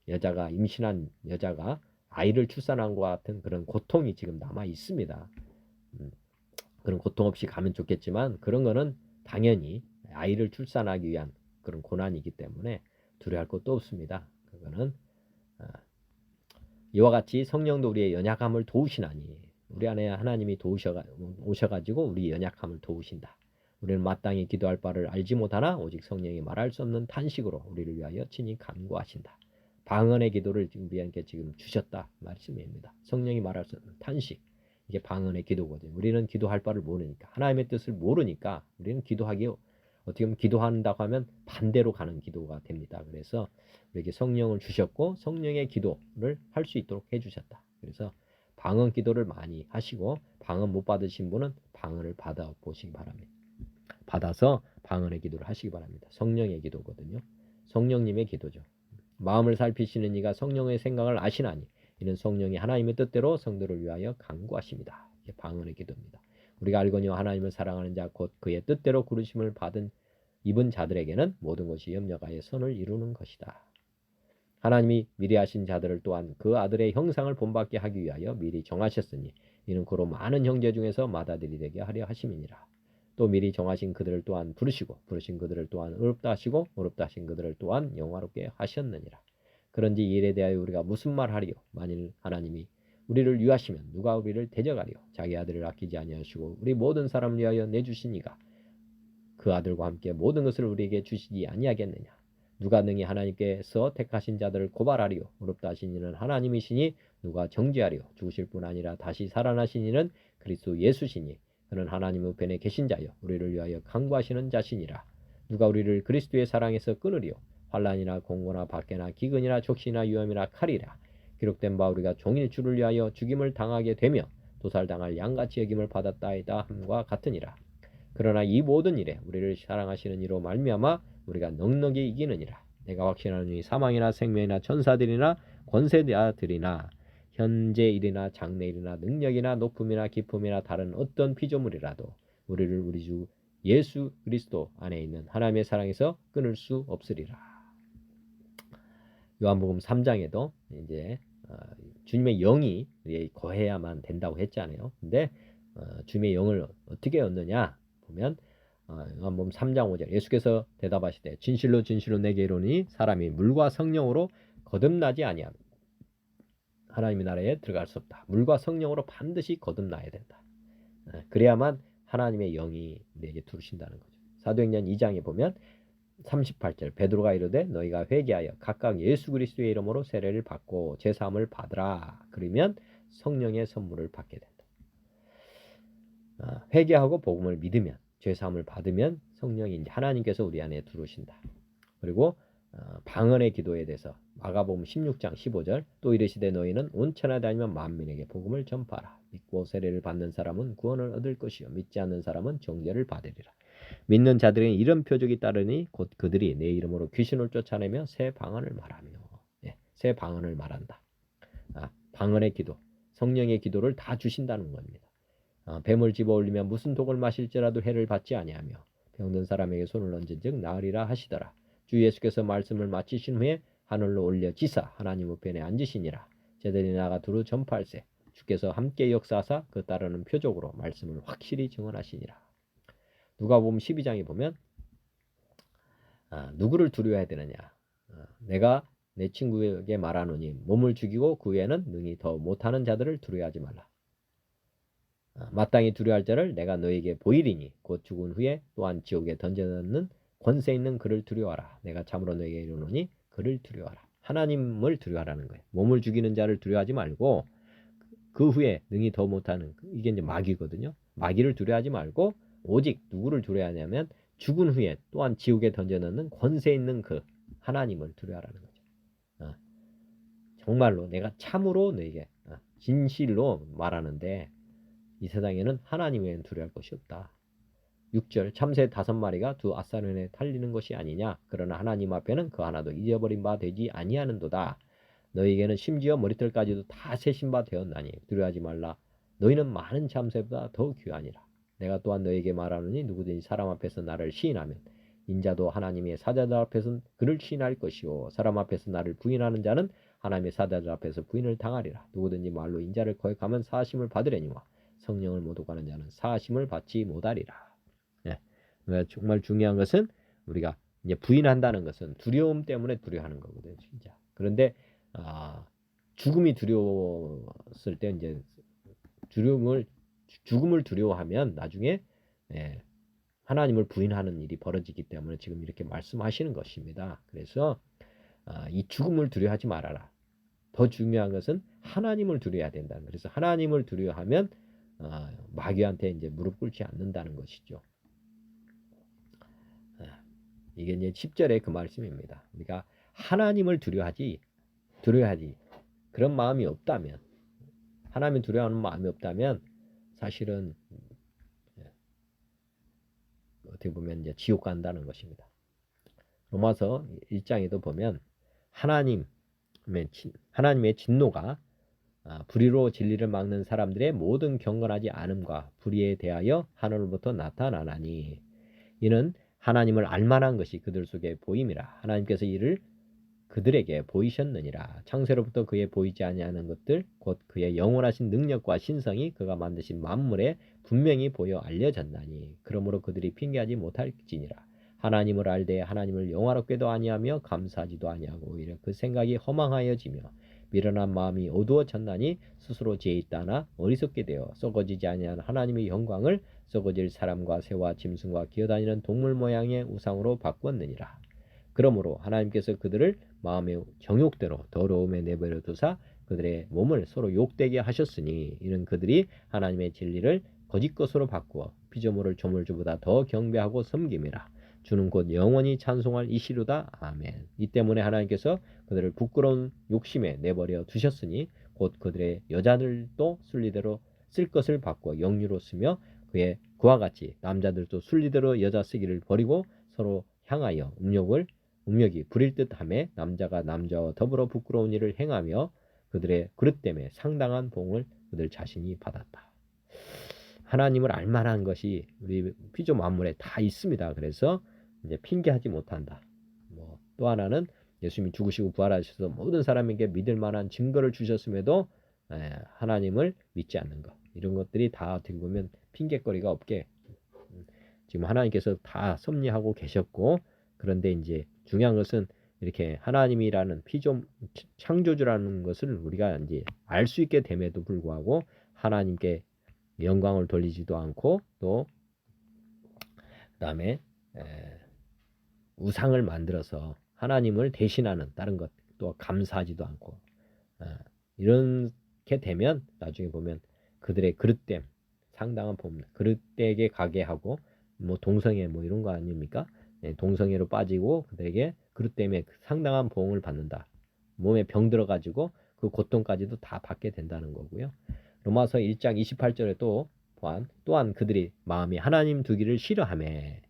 여자가 임신한 여자가 아이를 출산한 것 같은 그런 고통이 지금 남아 있습니다. 그런 고통 없이 가면 좋겠지만 그런 거는 당연히 아이를 출산하기 위한 그런 고난이기 때문에 두려워할 것도 없습니다. 그거는 이와 같이 성령도 우리의 연약함을 도우시나니 우리 안에 하나님이 오셔가지고 우리 연약함을 도우신다. 우리는 마땅히 기도할 바를 알지 못하나 오직 성령이 말할 수 없는 탄식으로 우리를 위하여 친히 간구하신다. 방언의 기도를 우리에게 지금 주셨다 말씀입니다. 성령이 말할 수 없는 탄식, 이게 방언의 기도거든요. 우리는 기도할 바를 모르니까, 하나님의 뜻을 모르니까 우리는 기도하기 어떻게 보면 기도한다고 하면 반대로 가는 기도가 됩니다. 그래서 우리에게 성령을 주셨고 성령의 기도를 할 수 있도록 해주셨다. 그래서 방언 기도를 많이 하시고 방언 못 받으신 분은 방언을 받아 보시기 바랍니다. 받아서 방언의 기도를 하시기 바랍니다. 성령의 기도거든요. 성령님의 기도죠. 마음을 살피시는 이가 성령의 생각을 아시나니 이는 성령이 하나님의 뜻대로 성도를 위하여 간구하십니다. 이게 방언의 기도입니다. 우리가 알거니와 하나님을 사랑하는 자 곧 그의 뜻대로 부르심을 입은 자들에게는 모든 것이 협력하여 선을 이루는 것이다. 하나님이 미리 하신 자들을 또한 그 아들의 형상을 본받게 하기 위하여 미리 정하셨으니 이는 그로 많은 형제 중에서 맏아들이 되게 하려 하심이니라. 또 미리 정하신 그들을 또한 부르시고 부르신 그들을 또한 의롭다 하시고 의롭다 하신 그들을 또한 영화롭게 하셨느니라. 그런지 이 일에 대하여 우리가 무슨 말하리요? 만일 하나님이 우리를 위하시면 누가 우리를 대적하리요? 자기 아들을 아끼지 아니하시고 우리 모든 사람을 위하여 내주시니가 그 아들과 함께 모든 것을 우리에게 주시지 아니하겠느냐? 누가 능히 하나님께서 택하신 자들을 고발하리요? 의롭다 하신 이는 하나님이시니 누가 정죄하리요? 죽으실 뿐 아니라 다시 살아나신 이는 그리스도 예수시니 그는 하나님 우편에 계신 자여 우리를 위하여 간구하시는 자시니라. 누가 우리를 그리스도의 사랑에서 끊으리요? 환난이나 공고나 박해나 기근이나 족시나 위험이나 칼이라. 기록된 바 우리가 종일 주를 위하여 죽임을 당하게 되며 도살당할 양같이 여김을 받았다이다 함과 같으니라. 그러나 이 모든 일에 우리를 사랑하시는 이로 말미암아 우리가 넉넉히 이기느니라. 내가 확신하노니 사망이나 생명이나 천사들이나 권세자들이나 현재 일이나 장래 일이나 능력이나 높음이나 깊음이나 다른 어떤 피조물이라도 우리를 우리 주 예수 그리스도 안에 있는 하나님의 사랑에서 끊을 수 없으리라. 요한복음 3장에도 이제 주님의 영이 거해야만 된다고 했잖아요. 근데 주님의 영을 어떻게 얻느냐 보면 요한복음 3장 5절 예수께서 대답하시되 진실로 진실로 내게 이르노니 사람이 물과 성령으로 거듭나지 아니하면 하나님의 나라에 들어갈 수 없다. 물과 성령으로 반드시 거듭나야 된다. 그래야만 하나님의 영이 우리에게 들으신다는 거죠. 사도행전 2장에 보면 38절 베드로가 이르되 너희가 회개하여 각각 예수 그리스도의 이름으로 세례를 받고 제사함을 받으라. 그러면 성령의 선물을 받게 된다. 회개하고 복음을 믿으면 제사함을 받으면 성령이 이제 하나님께서 우리 안에 들어오신다. 그리고 방언의 기도에 대해서 마가복음 16장 15절 또 이르시되 너희는 온 천하 다니며 만민에게 복음을 전파하라. 믿고 세례를 받는 사람은 구원을 얻을 것이요 믿지 않는 사람은 정죄를 받으리라. 믿는 자들에게 이런 표적이 따르니 곧 그들이 내 이름으로 귀신을 쫓아내며 새 방언을 말하며 새 방언을 말한다. 방언의 기도, 성령의 기도를 다 주신다는 겁니다. 뱀을 집어올리면 무슨 독을 마실지라도 해를 받지 아니하며 병든 사람에게 손을 얹은즉 나으리라 하시더라. 주 예수께서 말씀을 마치신 후에 하늘로 올려지사 하나님 우편에 앉으시니라. 제자들이 나가 두루 전파할세 주께서 함께 역사하사 그 따르는 표적으로 말씀을 확실히 증언하시니라. 누가복음 12장에 보면 누구를 두려워해야 되느냐. 내가 내 친구에게 말하노니 몸을 죽이고 그 후에는 능히 더 못하는 자들을 두려워하지 말라. 마땅히 두려워할 자를 내가 너에게 보이리니 곧 죽은 후에 또한 지옥에 던져넣는 권세 있는 그를 두려워하라. 내가 참으로 너에게 이르노니 그를 두려워하라. 하나님을 두려워하라는 거예요. 몸을 죽이는 자를 두려워하지 말고 그 후에 능히 더 못하는 이게 이제 마귀거든요. 마귀를 두려워하지 말고 오직 누구를 두려워하냐면 죽은 후에 또한 지옥에 던져넣는 권세 있는 그 하나님을 두려워하라는 거죠. 정말로 내가 참으로 너에게 진실로 말하는데 이 세상에는 하나님 외에는 두려워할 것이 없다. 6절 참새 5마리가 두 아사른에 탈리는 것이 아니냐. 그러나 하나님 앞에는 그 하나도 잊어버린 바 되지 아니하는도다. 너희에게는 심지어 머리털까지도 다 세신 바 되었나니 두려워하지 말라. 너희는 많은 참새보다 더 귀하니라. 내가 또한 너에게 말하노니 누구든지 사람 앞에서 나를 시인하면 인자도 하나님의 사자들 앞에서 그를 시인할 것이요 사람 앞에서 나를 부인하는 자는 하나님의 사자들 앞에서 부인을 당하리라. 누구든지 말로 인자를 거역하면 사하심을 받으려니와 성령을 모독하는 자는 사하심을 받지 못하리라. 정말 중요한 것은 우리가 이제 부인한다는 것은 두려움 때문에 두려워하는 거거든요, 진짜. 그런데 죽음이 두려웠을 때 이제 죽음을 두려워하면 나중에 하나님을 부인하는 일이 벌어지기 때문에 지금 이렇게 말씀하시는 것입니다. 그래서 이 죽음을 두려워하지 말아라. 더 중요한 것은 하나님을 두려워해야 된다는 거예요. 그래서 하나님을 두려워하면 마귀한테 이제 무릎 꿇지 않는다는 것이죠. 이게 이제 10절의 그 말씀입니다. 우리가 하나님을 두려워하지 그런 마음이 없다면 하나님을 두려워하는 마음이 없다면 사실은 어떻게 보면 이제 지옥 간다는 것입니다. 로마서 1장에도 보면 하나님의 진노가 불의로 진리를 막는 사람들의 모든 경건하지 않음과 불의에 대하여 하늘로부터 나타나나니 이는 하나님을 알만한 것이 그들 속에 보임이라. 하나님께서 이를 그들에게 보이셨느니라. 창세로부터 그의 보이지 아니하는 것들 곧 그의 영원하신 능력과 신성이 그가 만드신 만물에 분명히 보여 알려졌나니 그러므로 그들이 핑계하지 못할지니라. 하나님을 알되 하나님을 영화롭게도 아니하며 감사하지도 아니하고 오히려 그 생각이 허망하여지며 미련한 마음이 어두워졌나니 스스로 죄 있다나 어리석게 되어 썩어지지 아니한 하나님의 영광을 썩어질 사람과 새와 짐승과 기어다니는 동물 모양의 우상으로 바꾸었느니라. 그러므로 하나님께서 그들을 마음의 정욕대로 더러움에 내버려 두사 그들의 몸을 서로 욕되게 하셨으니 이는 그들이 하나님의 진리를 거짓 것으로 바꾸어 피조물을 조물주보다 더 경배하고 섬김이라. 주는 곧 영원히 찬송할 이시로다. 아멘. 이 때문에 하나님께서 그들을 부끄러운 욕심에 내버려 두셨으니 곧 그들의 여자들도 순리대로 쓸 것을 바꾸어 영유로 쓰며 그와 같이 남자들도 순리대로 여자 쓰기를 버리고 서로 향하여 음욕이 부릴 듯하며 남자가 남자와 더불어 부끄러운 일을 행하며 그들의 그릇 때문에 상당한 봉을 그들 자신이 받았다. 하나님을 알만한 것이 우리 피조 만물에 다 있습니다. 그래서 이제 핑계하지 못한다. 또 하나는 예수님이 죽으시고 부활하셔서 모든 사람에게 믿을 만한 증거를 주셨음에도 하나님을 믿지 않는 것. 이런 것들이 다 어떻게 보면 핑계거리가 없게 지금 하나님께서 다 섭리하고 계셨고 그런데 이제 중요한 것은 이렇게 하나님이라는 창조주라는 것을 우리가 이제 알 수 있게 됨에도 불구하고 하나님께 영광을 돌리지도 않고 또 그다음에 우상을 만들어서 하나님을 대신하는 다른 것 또 감사하지도 않고 이렇게 되면 나중에 보면 그들의 그릇됨 상당한 봄 그릇되게 가게 하고 뭐 동성애 뭐 이런 거 아닙니까? 네, 동성애로 빠지고 그들에게 그릇 때문에 상당한 보응을 받는다. 몸에 병 들어가지고 그 고통까지도 다 받게 된다는 거고요. 로마서 1장 28절에 또한 그들이 마음이 하나님 두기를 싫어하매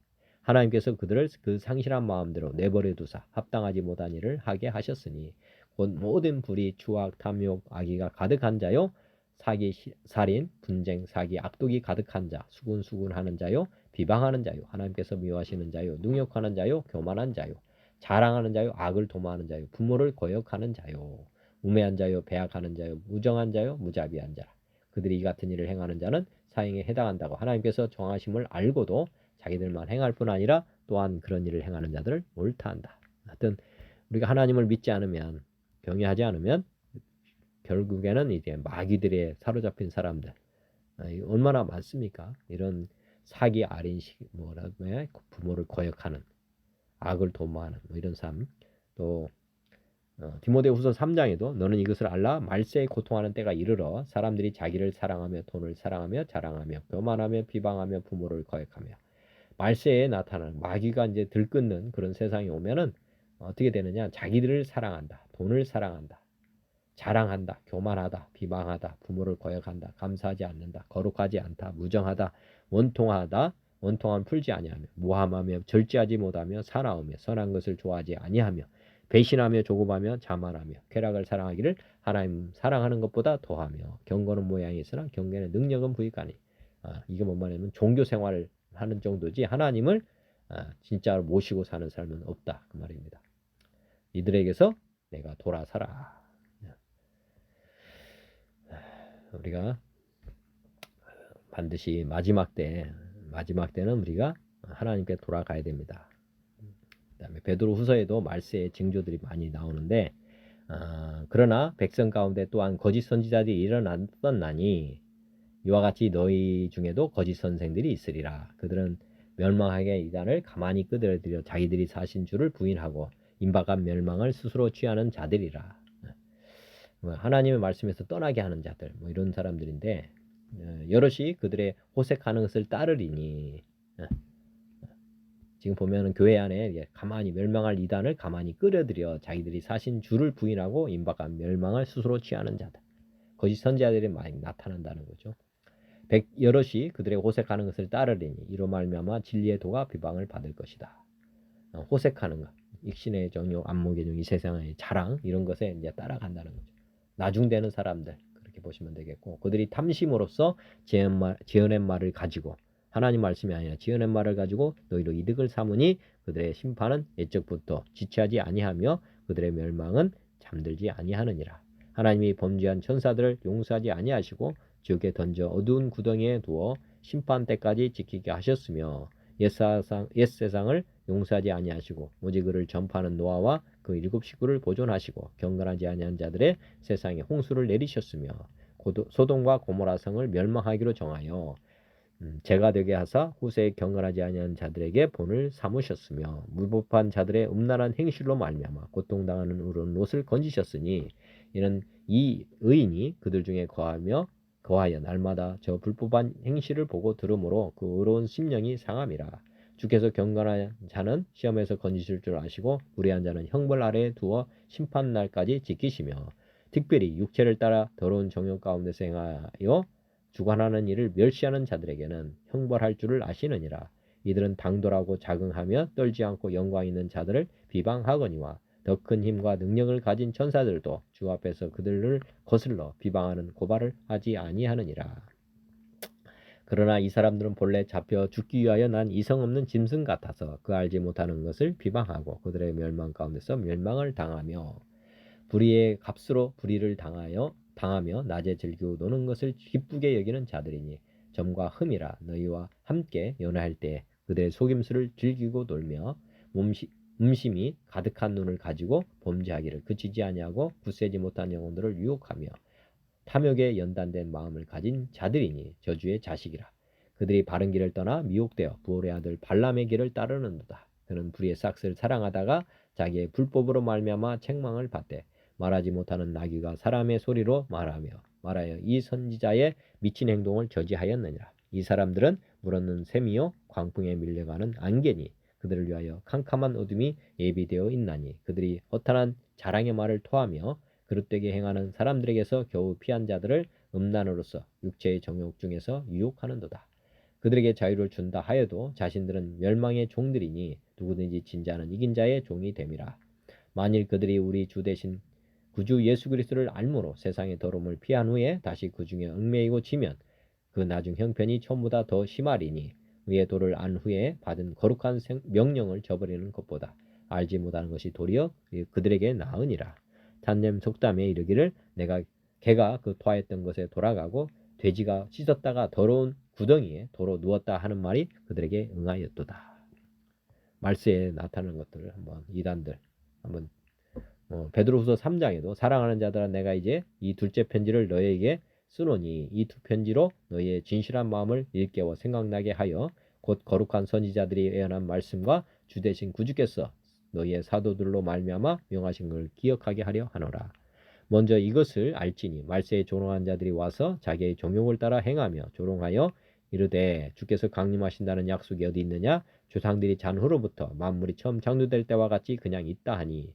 하나님께서 그들을 그 상실한 마음대로 내버려 두사 합당하지 못한 일을 하게 하셨으니 곧 모든 불의, 추악, 탐욕, 악의가 가득한 자요 사기, 살인, 분쟁, 사기, 악독이 가득한 자, 수군수군하는 자요 비방하는 자요 하나님께서 미워하시는 자요 능욕하는 자요 교만한 자요 자랑하는 자요 악을 도모하는 자요 부모를 거역하는 자요 우매한 자요 배악하는 자요 무정한 자요 무자비한 자라 그들이 이 같은 일을 행하는 자는 사형에 해당한다고 하나님께서 정하심을 알고도 자기들만 행할 뿐 아니라 또한 그런 일을 행하는 자들을 옳다한다. 하여튼 우리가 하나님을 믿지 않으면 경외하지 않으면 결국에는 이제 마귀들에 사로잡힌 사람들 얼마나 많습니까? 이런 사기 아린 뭐라고 해? 부모를 거역하는 악을 도모하는 뭐 이런 삶 또 디모데후서 3장에도 너는 이것을 알라 말세에 고통하는 때가 이르러 사람들이 자기를 사랑하며 돈을 사랑하며 자랑하며 교만하며 비방하며 부모를 거역하며 말세에 나타나는 마귀가 이제 들끓는 그런 세상이 오면은 어떻게 되느냐 자기들을 사랑한다 돈을 사랑한다 자랑한다 교만하다 비방하다 부모를 거역한다 감사하지 않는다 거룩하지 않다 무정하다 원통함 풀지 아니하며 무함하며 절제하지 못하며 사나우며 선한 것을 좋아하지 아니하며 배신하며 조급하며 자만하며 쾌락을 사랑하기를 하나님 사랑하는 것보다 더하며 경건은 모양이 있으나 경계는 능력은 부익하니 이게 뭔 말이냐면 종교 생활을 하는 정도지 하나님을 진짜로 모시고 사는 삶은 없다 그 말입니다. 이들에게서 내가 돌아서라. 우리가 반드시 마지막 때는 우리가 하나님께 돌아가야 됩니다. 그다음에 베드로 후서에도 말세의 징조들이 많이 나오는데 그러나 백성 가운데 또한 거짓 선지자들이 일어났었나니 이와 같이 너희 중에도 거짓 선생들이 있으리라. 그들은 멸망하게 이단을 가만히 끌어들여 자기들이 사신 줄을 부인하고 임박한 멸망을 스스로 취하는 자들이라. 하나님의 말씀에서 떠나게 하는 자들 뭐 이런 사람들인데 여럿이 그들의 호색하는 것을 따르리니 지금 보면은 교회 안에 가만히 멸망할 이단을 가만히 끌어들여 자기들이 사신 주를 부인하고 임박한 멸망을 스스로 취하는 자들 거짓 선지자들이 많이 나타난다는 거죠. 여럿이 그들의 호색하는 것을 따르리니 이로 말미암아 진리의 도가 비방을 받을 것이다. 호색하는 것, 익신의 정욕, 안목의 정, 이 세상의 자랑 이런 것에 이제 따라간다는 거죠. 나중되는 사람들 그렇게 보시면 되겠고 그들이 탐심으로써 지어낸 말을 가지고 하나님 말씀이 아니라 지어낸 말을 가지고 너희로 이득을 삼으니 그들의 심판은 옛적부터 지체하지 아니하며 그들의 멸망은 잠들지 아니하느니라. 하나님이 범죄한 천사들을 용서하지 아니하시고 지옥에 던져 어두운 구덩이에 두어 심판 때까지 지키게 하셨으며 옛세상을 용서하지 아니하시고 오직 그를 전파하는 노아와 그 7 식구를 보존하시고 경건하지 아니한 자들의 세상에 홍수를 내리셨으며 소돔과 고모라 성을 멸망하기로 정하여 죄가 되게 하사 후세에 경건하지 아니한 자들에게 본을 삼으셨으며 무법한 자들의 음란한 행실로 말미암아 고통당하는 우는 롯을 건지셨으니 이는 이 의인이 그들 중에 거하여 날마다 저 불법한 행실을 보고 들으므로 그 의로운 심령이 상함이라. 주께서 경건한 자는 시험에서 건지실 줄 아시고 무례한 자는 형벌 아래에 두어 심판날까지 지키시며 특별히 육체를 따라 더러운 정욕 가운데서 행하여 주관하는 일을 멸시하는 자들에게는 형벌할 줄을 아시느니라. 이들은 당돌하고 자긍하며 떨지 않고 영광 있는 자들을 비방하거니와 더 큰 힘과 능력을 가진 천사들도 주 앞에서 그들을 거슬러 비방하는 고발을 하지 아니하느니라. 그러나 이 사람들은 본래 잡혀 죽기 위하여 난 이성 없는 짐승 같아서 그 알지 못하는 것을 비방하고 그들의 멸망 가운데서 멸망을 당하며 불의의 값으로 불의를 당하며 낮에 즐기고 노는 것을 기쁘게 여기는 자들이니 점과 흠이라. 너희와 함께 연애할 때 그들의 속임수를 즐기고 놀며 음심이 가득한 눈을 가지고 범죄하기를 그치지 아니하고 굳세지 못한 영혼들을 유혹하며 탐욕에 연단된 마음을 가진 자들이니 저주의 자식이라. 그들이 바른 길을 떠나 미혹되어 부올의 아들 발람의 길을 따르는도다. 그는 불의의 삭스를 사랑하다가 자기의 불법으로 말미암아 책망을 받되 말하지 못하는 나귀가 사람의 소리로 말하여 이 선지자의 미친 행동을 저지하였느니라. 이 사람들은 물없는 샘이요 광풍에 밀려가는 안개니 그들을 위하여 캄캄한 어둠이 예비되어 있나니 그들이 허탄한 자랑의 말을 토하며 그릇되게 행하는 사람들에게서 겨우 피한 자들을 음란으로서 육체의 정욕 중에서 유혹하는도다. 그들에게 자유를 준다 하여도 자신들은 멸망의 종들이니 누구든지 진자는 이긴 자의 종이 됨이라. 만일 그들이 우리 주 대신 구주 예수 그리스도를 알므로 세상의 더러움을 피한 후에 다시 그 중에 얽매이고 지면 그 나중 형편이 처음보다 더 심하리니 의의 도를 안 후에 받은 거룩한 명령을 저버리는 것보다 알지 못하는 것이 도리어 그들에게 나으니라. 탄렘 속담에 이르기를 개가 그 토하였던 것에 돌아가고 돼지가 씻었다가 더러운 구덩이에 도로 누웠다 하는 말이 그들에게 응하였도다. 말세에 나타나는 것들을 한번 이단들 한번 베드로후서 3장에도 사랑하는 자들아 내가 이제 이 둘째 편지를 너희에게 쓰노니 이 두 편지로 너희의 진실한 마음을 일깨워 생각나게 하여 곧 거룩한 선지자들이 예언한 말씀과 주 대신 구주께서 너희의 사도들로 말미암아 명하신 걸 기억하게 하려 하노라. 먼저 이것을 알지니 말세에 조롱한 자들이 와서 자기의 종욕을 따라 행하며 조롱하여 이르되 주께서 강림하신다는 약속이 어디 있느냐? 조상들이 잔 후로부터 만물이 처음 창조될 때와 같이 그냥 있다 하니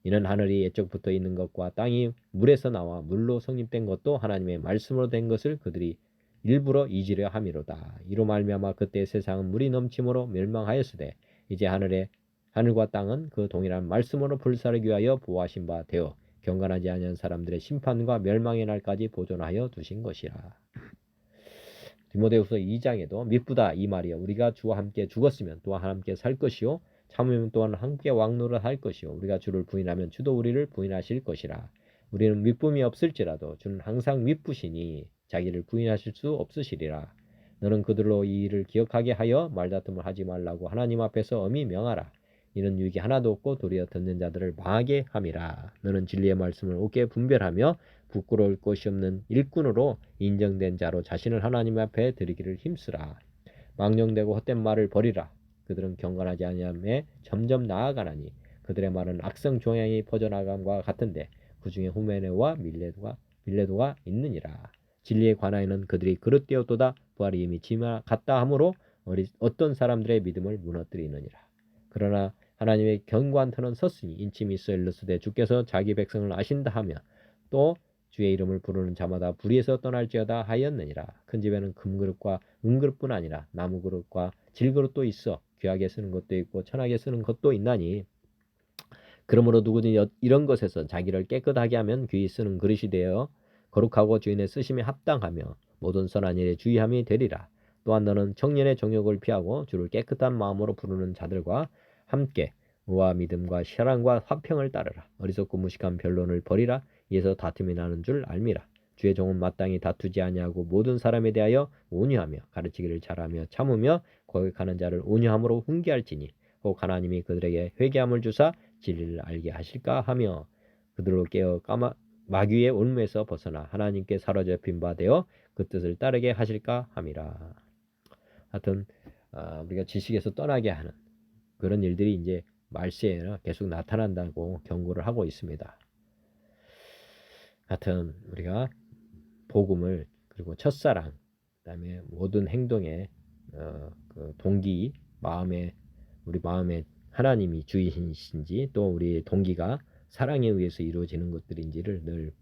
이는 하늘이 옛적부터 있는 것과 땅이 물에서 나와 물로 성립된 것도 하나님의 말씀으로 된 것을 그들이 일부러 잊으려 함이로다. 이로 말미암아 그때 세상은 물이 넘침으로 멸망하였으되 이제 하늘과 땅은 그 동일한 말씀으로 불사르기 위하여 보호하신 바 되어 경건하지 아니한 사람들의 심판과 멸망의 날까지 보존하여 두신 것이라. 디모데후서 2장에도 미쁘다 이 말이여 우리가 주와 함께 죽었으면 또한 함께 살 것이요 참으면 또한 함께 왕노를 할 것이요 우리가 주를 부인하면 주도 우리를 부인하실 것이라. 우리는 미쁨이 없을지라도 주는 항상 미쁘시니 자기를 부인하실 수 없으시리라. 너는 그들로 이 일을 기억하게 하여 말다툼을 하지 말라고 하나님 앞에서 엄히 명하라. 이는 유익이 하나도 없고 도리어 듣는 자들을 망하게 함이라. 너는 진리의 말씀을 옳게 분별하며 부끄러울 것이 없는 일꾼으로 인정된 자로 자신을 하나님 앞에 드리기를 힘쓰라. 망령되고 헛된 말을 버리라. 그들은 경건하지 아니함에 점점 나아가나니 그들의 말은 악성 종양이 퍼져나감과 같은데 그 중에 후메네와 밀레도가 있느니라. 진리에 관하여는 그들이 그릇되었도다. 부활이 이미 지나갔다 하므로 어떤 사람들의 믿음을 무너뜨리느니라. 그러나 하나님의 견고한 터는 섰으니 인침이 있어 일러스되 주께서 자기 백성을 아신다 하며 또 주의 이름을 부르는 자마다 불의에서 떠날지어다 하였느니라. 큰 집에는 금그릇과 은그릇뿐 아니라 나무그릇과 질그릇도 있어 귀하게 쓰는 것도 있고 천하게 쓰는 것도 있나니 그러므로 누구든지 이런 것에서 자기를 깨끗하게 하면 귀히 쓰는 그릇이 되어 거룩하고 주인의 쓰심에 합당하며 모든 선한 일에 주의함이 되리라. 또한 너는 청년의 정욕을 피하고 주를 깨끗한 마음으로 부르는 자들과 함께 의와 믿음과 사랑과 화평을 따르라. 어리석고 무식한 변론을 버리라. 이에서 다툼이 나는 줄 알미라. 주의 종은 마땅히 다투지 아니하고 모든 사람에 대하여 온유하며 가르치기를 잘하며 참으며 거역하는 자를 온유함으로 훈계할지니 혹 하나님이 그들에게 회개함을 주사 진리를 알게 하실까 하며 그들로 깨어 마귀의 올무에서 벗어나 하나님께 사로잡힌 바 되어 그 뜻을 따르게 하실까 함이라. 하여튼 우리가 지식에서 떠나게 하는 그런 일들이 이제 말세에 계속 나타난다고 경고를 하고 있습니다. 하여튼 우리가 복음을 그리고 첫사랑 그다음에 모든 행동의 그 동기 우리 마음에 하나님이 주이신지 또 우리 동기가 사랑에 의해서 이루어지는 것들인지를 늘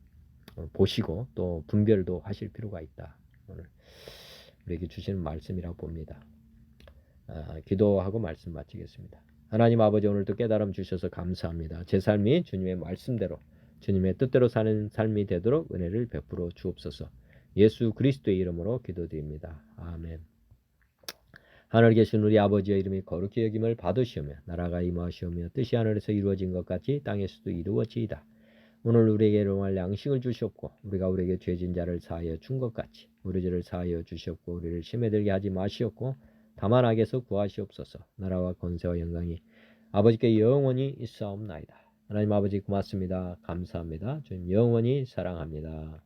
보시고 또 분별도 하실 필요가 있다. 오늘 우리에게 주시는 말씀이라고 봅니다. 기도하고 말씀 마치겠습니다. 하나님 아버지 오늘도 깨달음 주셔서 감사합니다. 제 삶이 주님의 말씀대로 주님의 뜻대로 사는 삶이 되도록 은혜를 베풀어 주옵소서. 예수 그리스도의 이름으로 기도드립니다. 아멘. 하늘에 계신 우리 아버지의 이름이 거룩히 여김을 받으시오며 나라가 임하시오며 뜻이 하늘에서 이루어진 것 같이 땅에서도 이루어지이다. 오늘 우리에게 일용할 양식을 주시옵고 우리가 우리에게 죄진 자를 사하여 준 것 같이 우리 죄를 사하여 주시옵고 우리를 시험에 들게 하지 마시옵고 다만 악에서 구하시옵소서. 나라와 권세와 영광이 아버지께 영원히 있사옵나이다. 하나님 아버지 고맙습니다. 감사합니다. 주님 영원히 사랑합니다.